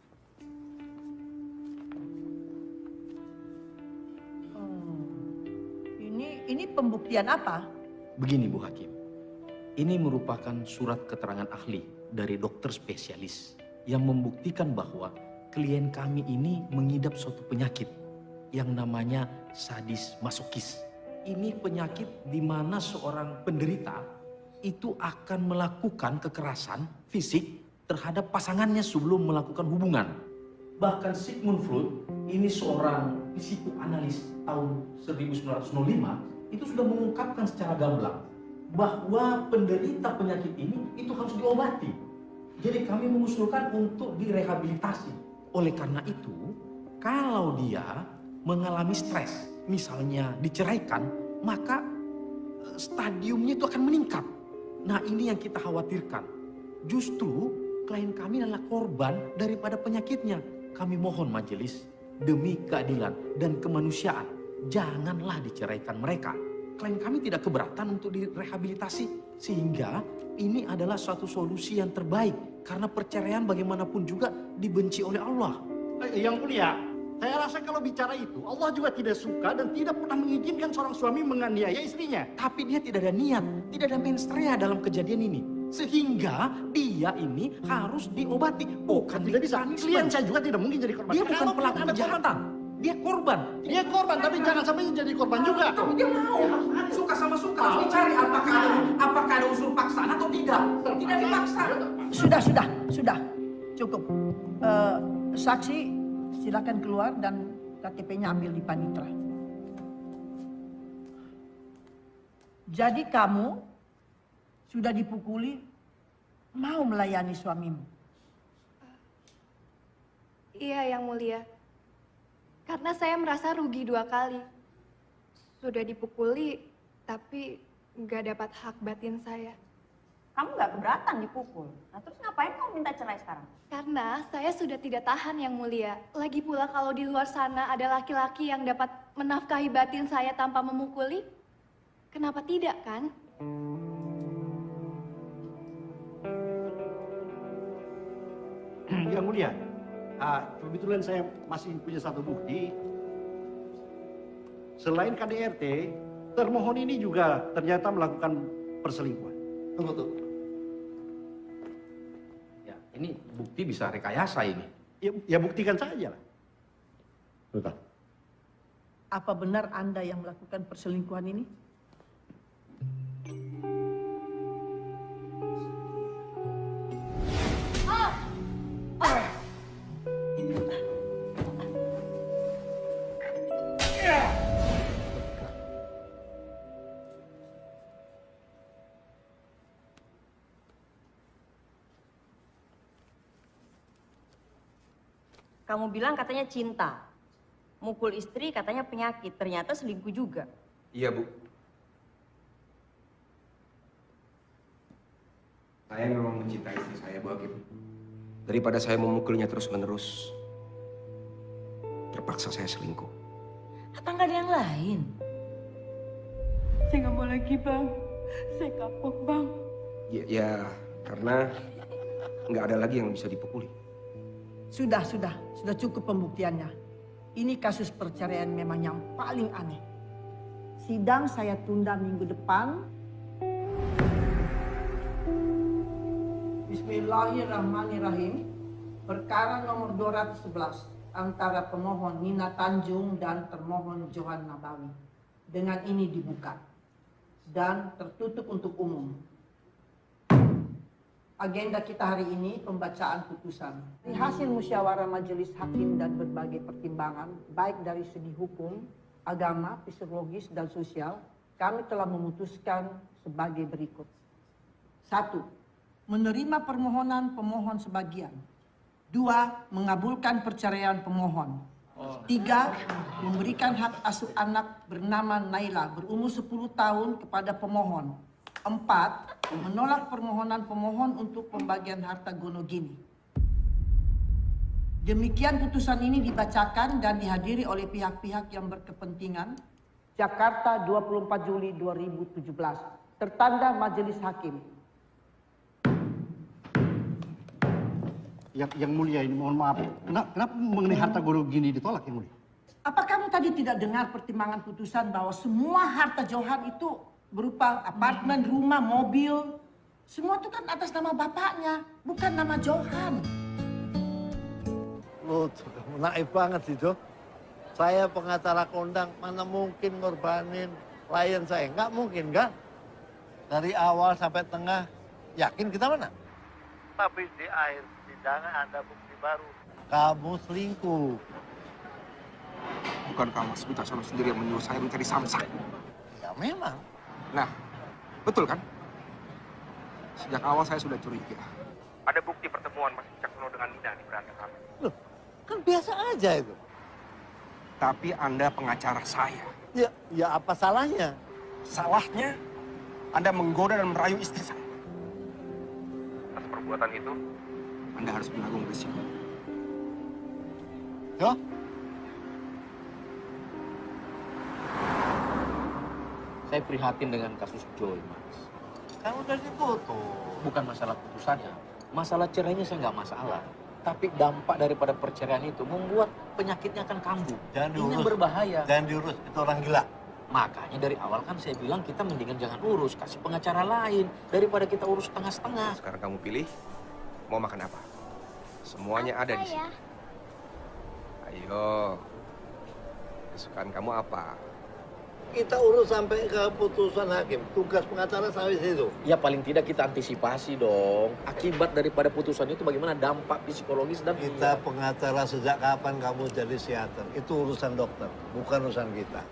Ini pembuktian apa? Begini Bu Hakim, ini merupakan surat keterangan ahli dari dokter spesialis yang membuktikan bahwa klien kami ini mengidap suatu penyakit yang namanya sadis masokis. Ini penyakit di mana seorang penderita itu akan melakukan kekerasan fisik terhadap pasangannya sebelum melakukan hubungan. Bahkan Sigmund Freud, ini seorang psikoanalis tahun 1905, itu sudah mengungkapkan secara gamblang bahwa penderita penyakit ini itu harus diobati. Jadi kami mengusulkan untuk direhabilitasi. Oleh karena itu, kalau dia mengalami stres, misalnya diceraikan, maka stadiumnya itu akan meningkat. Nah, ini yang kita khawatirkan. Justru klien kami adalah korban daripada penyakitnya. Kami mohon majelis, demi keadilan dan kemanusiaan, janganlah diceraikan mereka. Klien kami tidak keberatan untuk direhabilitasi, sehingga ini adalah suatu solusi yang terbaik. Karena perceraian bagaimanapun juga dibenci oleh Allah. Yang Mulia, saya rasa kalau bicara itu, Allah juga tidak suka dan tidak pernah mengizinkan seorang suami menganiaya istrinya. Tapi dia tidak ada niat, tidak ada menstrea dalam kejadian ini. Sehingga dia ini harus diobati. Bukan tidak bisa. Klien saya juga tidak mungkin jadi korban. Dia bukan pelaku kejahatan. Dia korban. Dia korban, tapi jangan sampai jadi korban juga. Tapi dia mau. Suka sama suka. Harus dicari apakah ada unsur paksaan atau tidak. Tidak dipaksa. Sudah. Cukup. Saksi silakan keluar dan KTP-nya ambil di Panitra. Jadi kamu sudah dipukuli, mau melayani suamimu? Iya, Yang Mulia. Karena saya merasa rugi 2 kali. Sudah dipukuli, tapi nggak dapat hak batin saya. Kamu nggak keberatan dipukul. Nah terus ngapain kamu minta cerai sekarang? Karena saya sudah tidak tahan, Yang Mulia. Lagi pula kalau di luar sana ada laki-laki yang dapat menafkahi batin saya tanpa memukuli, kenapa tidak kan? Yang Mulia, kebetulan saya masih punya satu bukti. Selain KDRT, termohon ini juga ternyata melakukan perselingkuhan. Tunggu. Ya, ini bukti bisa rekayasa ini. Ya buktikan saja lah. Betul. Apa benar Anda yang melakukan perselingkuhan ini? Kamu bilang katanya cinta. Mukul istri katanya penyakit. Ternyata selingkuh juga. Iya, Bu. Saya memang mencintai istri saya, Bu Hakim. Daripada saya memukulnya terus-menerus, terpaksa saya selingkuh. Apa nggak ada yang lain? Saya nggak mau lagi, Bang. Saya kapok, Bang. Ya, karena nggak ada lagi yang bisa dipukuli. Sudah cukup pembuktiannya. Ini kasus perceraian memang yang paling aneh. Sidang saya tunda minggu depan. Bismillahirrahmanirrahim. Perkara nomor 211 antara pemohon Nina Tanjung dan termohon Johan Nabawi. Dengan ini dibuka dan tertutup untuk umum. Agenda kita hari ini pembacaan putusan. Dari hasil musyawarah majelis hakim dan berbagai pertimbangan, baik dari segi hukum, agama, psikologis, dan sosial, kami telah memutuskan sebagai berikut. 1. Menerima permohonan pemohon sebagian. 2. Mengabulkan perceraian pemohon. 3. Memberikan hak asuh anak bernama Naila berumur 10 tahun kepada pemohon. 4. Menolak permohonan pemohon untuk pembagian harta gonogini. Demikian putusan ini dibacakan dan dihadiri oleh pihak-pihak yang berkepentingan. Jakarta 24 Juli 2017. Tertanda Majelis Hakim. Yang mulia ini mohon maaf. Kenapa mengenai harta gonogini ditolak yang mulia? Apa kamu tadi tidak dengar pertimbangan putusan bahwa semua harta Johan itu berupa apartemen, rumah, mobil, semua itu kan atas nama bapaknya, bukan nama Johan. Loh, naif banget sih, Jo. Saya pengacara kondang, mana mungkin ngorbanin klien saya? Nggak mungkin, kan? Dari awal sampai tengah, yakin kita menang. Tapi di akhir persidangan ada bukti baru. Kamu selingkuh. Bukankah Mas Wicaksono sendiri yang menyuruh saya mencari samsak? Ya memang. Nah, betul kan? Sejak awal saya sudah curiga. Ada bukti pertemuan Mas Wicaksono dengan Nina di beranda kami. Loh, kan biasa aja itu. Tapi Anda pengacara saya. Ya apa salahnya? Salahnya, Anda menggoda dan merayu istri saya. Atas perbuatan itu, Anda harus menanggung risiko. Jo? Saya prihatin dengan kasus Joy, Mas. Kan udah diputus. Bukan masalah putusannya. Masalah cerainya saya nggak masalah. Tapi dampak daripada perceraian itu membuat penyakitnya akan kambuh. Jangan diurus. Ini yang berbahaya. Jangan diurus, itu orang gila. Makanya dari awal kan saya bilang kita mendingan jangan urus, kasih pengacara lain. Daripada kita urus setengah-setengah. Sekarang kamu pilih, mau makan apa? Semuanya ada di sini. Ayo, kesukaan kamu apa? Kita urus sampai ke putusan hakim. Tugas pengacara sampai situ. Ya paling tidak kita antisipasi dong. Akibat daripada putusan itu bagaimana dampak psikologis dan... Kita pengacara sejak kapan kamu jadi psikiater? Itu urusan dokter, bukan urusan kita.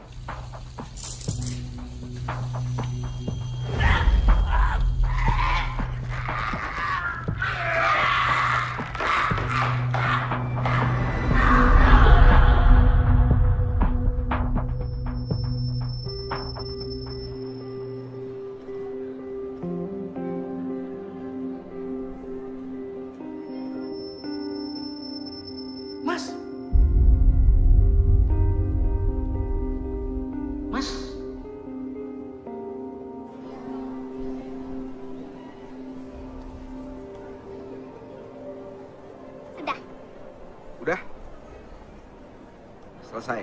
Selesai.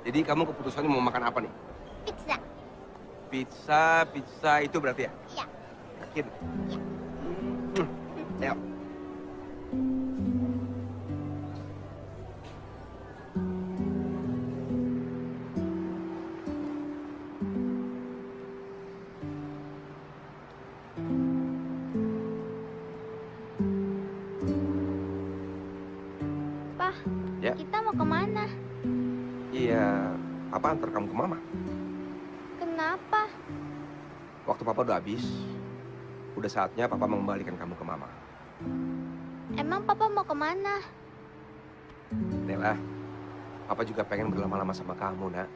Jadi kamu keputusannya mau makan apa nih? Pizza. Pizza itu berarti ya? Iya. Yakin? Iya. Ayo. Pak, Ya. kita mau kemana? Iya, Papa antar kamu ke Mama. Kenapa? Waktu Papa udah habis, udah saatnya Papa mengembalikan kamu ke Mama. Emang Papa mau kemana? Nela, Papa juga pengen berlama-lama sama kamu, nak.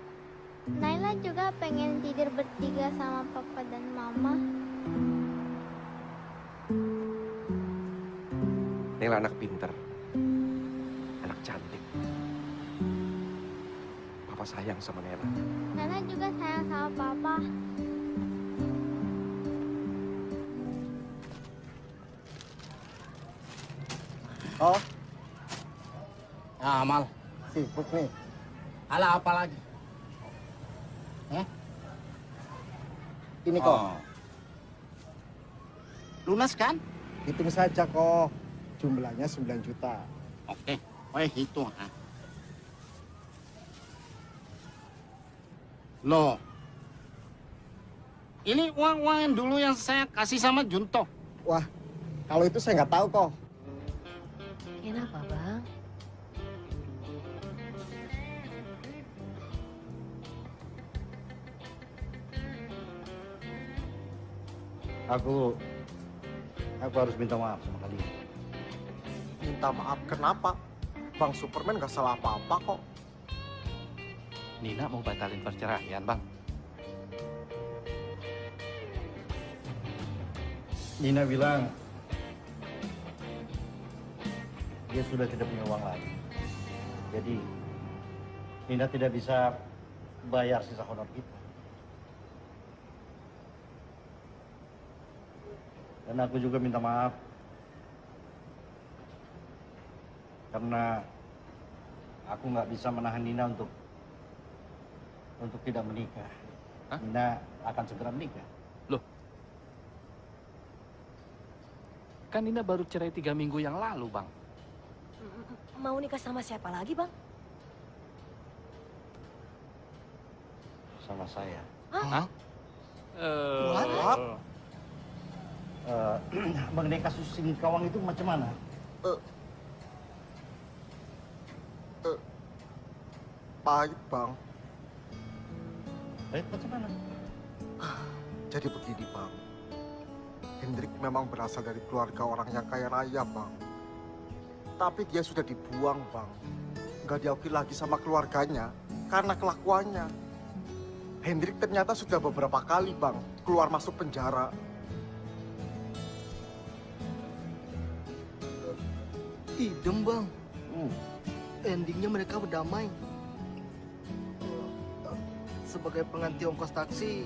Naila juga pengen tidur bertiga sama Papa dan Mama. Nela anak pinter, anak cantik. Papa sayang sama Nela. Nana juga sayang sama Papa. Oh. Nah, Amal. Sibuk nih. Alah apa lagi? Ini kok. Lunas kan? Hitung saja kok. Jumlahnya 9 juta. Oke, hitung. Loh, ini uang-uang yang dulu yang saya kasih sama Junto. Wah, kalau itu saya nggak tahu kok. Kenapa, Bang? Aku harus minta maaf sama kalian. Minta maaf kenapa? Bang Superman nggak salah apa-apa kok. Nina mau batalin perceraian, Bang. Nina bilang dia sudah tidak punya uang lagi. Jadi Nina tidak bisa bayar sisa honor kita. Dan aku juga minta maaf karena aku nggak bisa menahan Nina untuk tidak menikah. Hah? Nina akan segera menikah. Loh, kan Nina baru cerai 3 minggu yang lalu, Bang. Mau nikah sama siapa lagi, Bang? Sama saya. Hah? Mengenai kasus Singgi Kawang itu macam mana? Pahit, Bang. Pahit macam mana? Jadi begini, Bang. Hendrik memang berasal dari keluarga orang yang kaya raya, Bang. Tapi dia sudah dibuang, Bang. Nggak diakui lagi sama keluarganya karena kelakuannya. Hendrik ternyata sudah beberapa kali, Bang, keluar masuk penjara. Idem, Bang. Endingnya mereka berdamai. Sebagai pengganti ongkos taksi,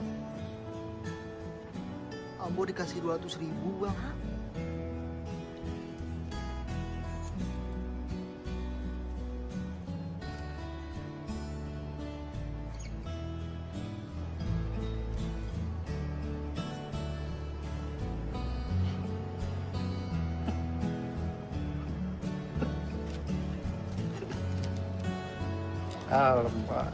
Ambo dikasih 200.000, Bang. Alamak.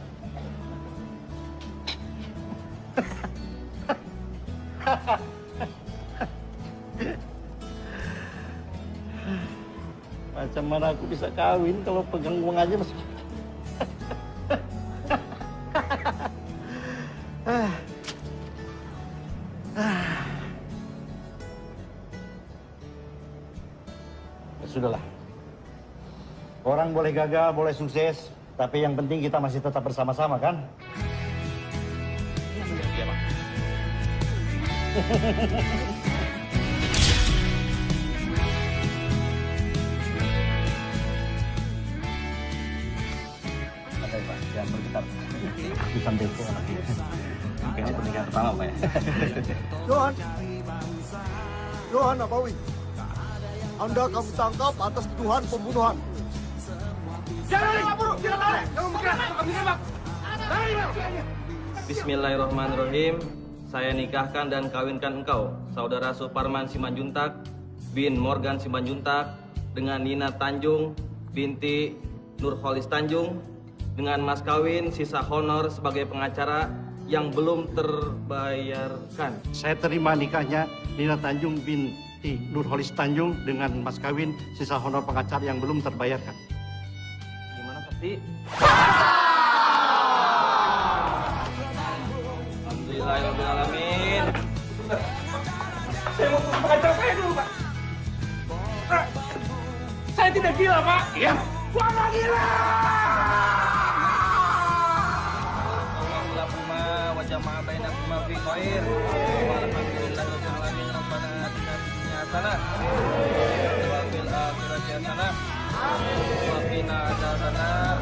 Macam mana aku bisa kawin kalau pegang uang aja masih. Ya sudahlah. Orang boleh gagal, boleh sukses, tapi yang penting kita masih tetap bersama-sama, kan? Iya, Bang. Oke, Pak. Jangan bergetar. Aku sambil ke lagi. Kayaknya pernikahan pertama, Pak ya. Johan Nabawi, Anda kami tangkap atas tuduhan pembunuhan. Bismillahirrahmanirrahim. Saya nikahkan dan kawinkan engkau, Saudara Suparman Simanjuntak bin Morgan Simanjuntak, dengan Nina Tanjung binti Nurholis Tanjung, dengan mas kawin sisa honor sebagai pengacara yang belum terbayarkan. Saya terima nikahnya Nina Tanjung binti Nurholis Tanjung dengan mas kawin sisa honor pengacara yang belum terbayarkan. Gimana, Pasti? Alhamdulillahirrahmanirrahim. Saya mau pengacara saya dulu, Pak. Saya tidak gila, Pak. Iya. Gua nggak gila. Wajah bainakuma fi khair. Walhamdulillahirabbil alamin. Rabbana atina fid dunya hasanah wa fil akhirati hasanah wa qina adzabannar.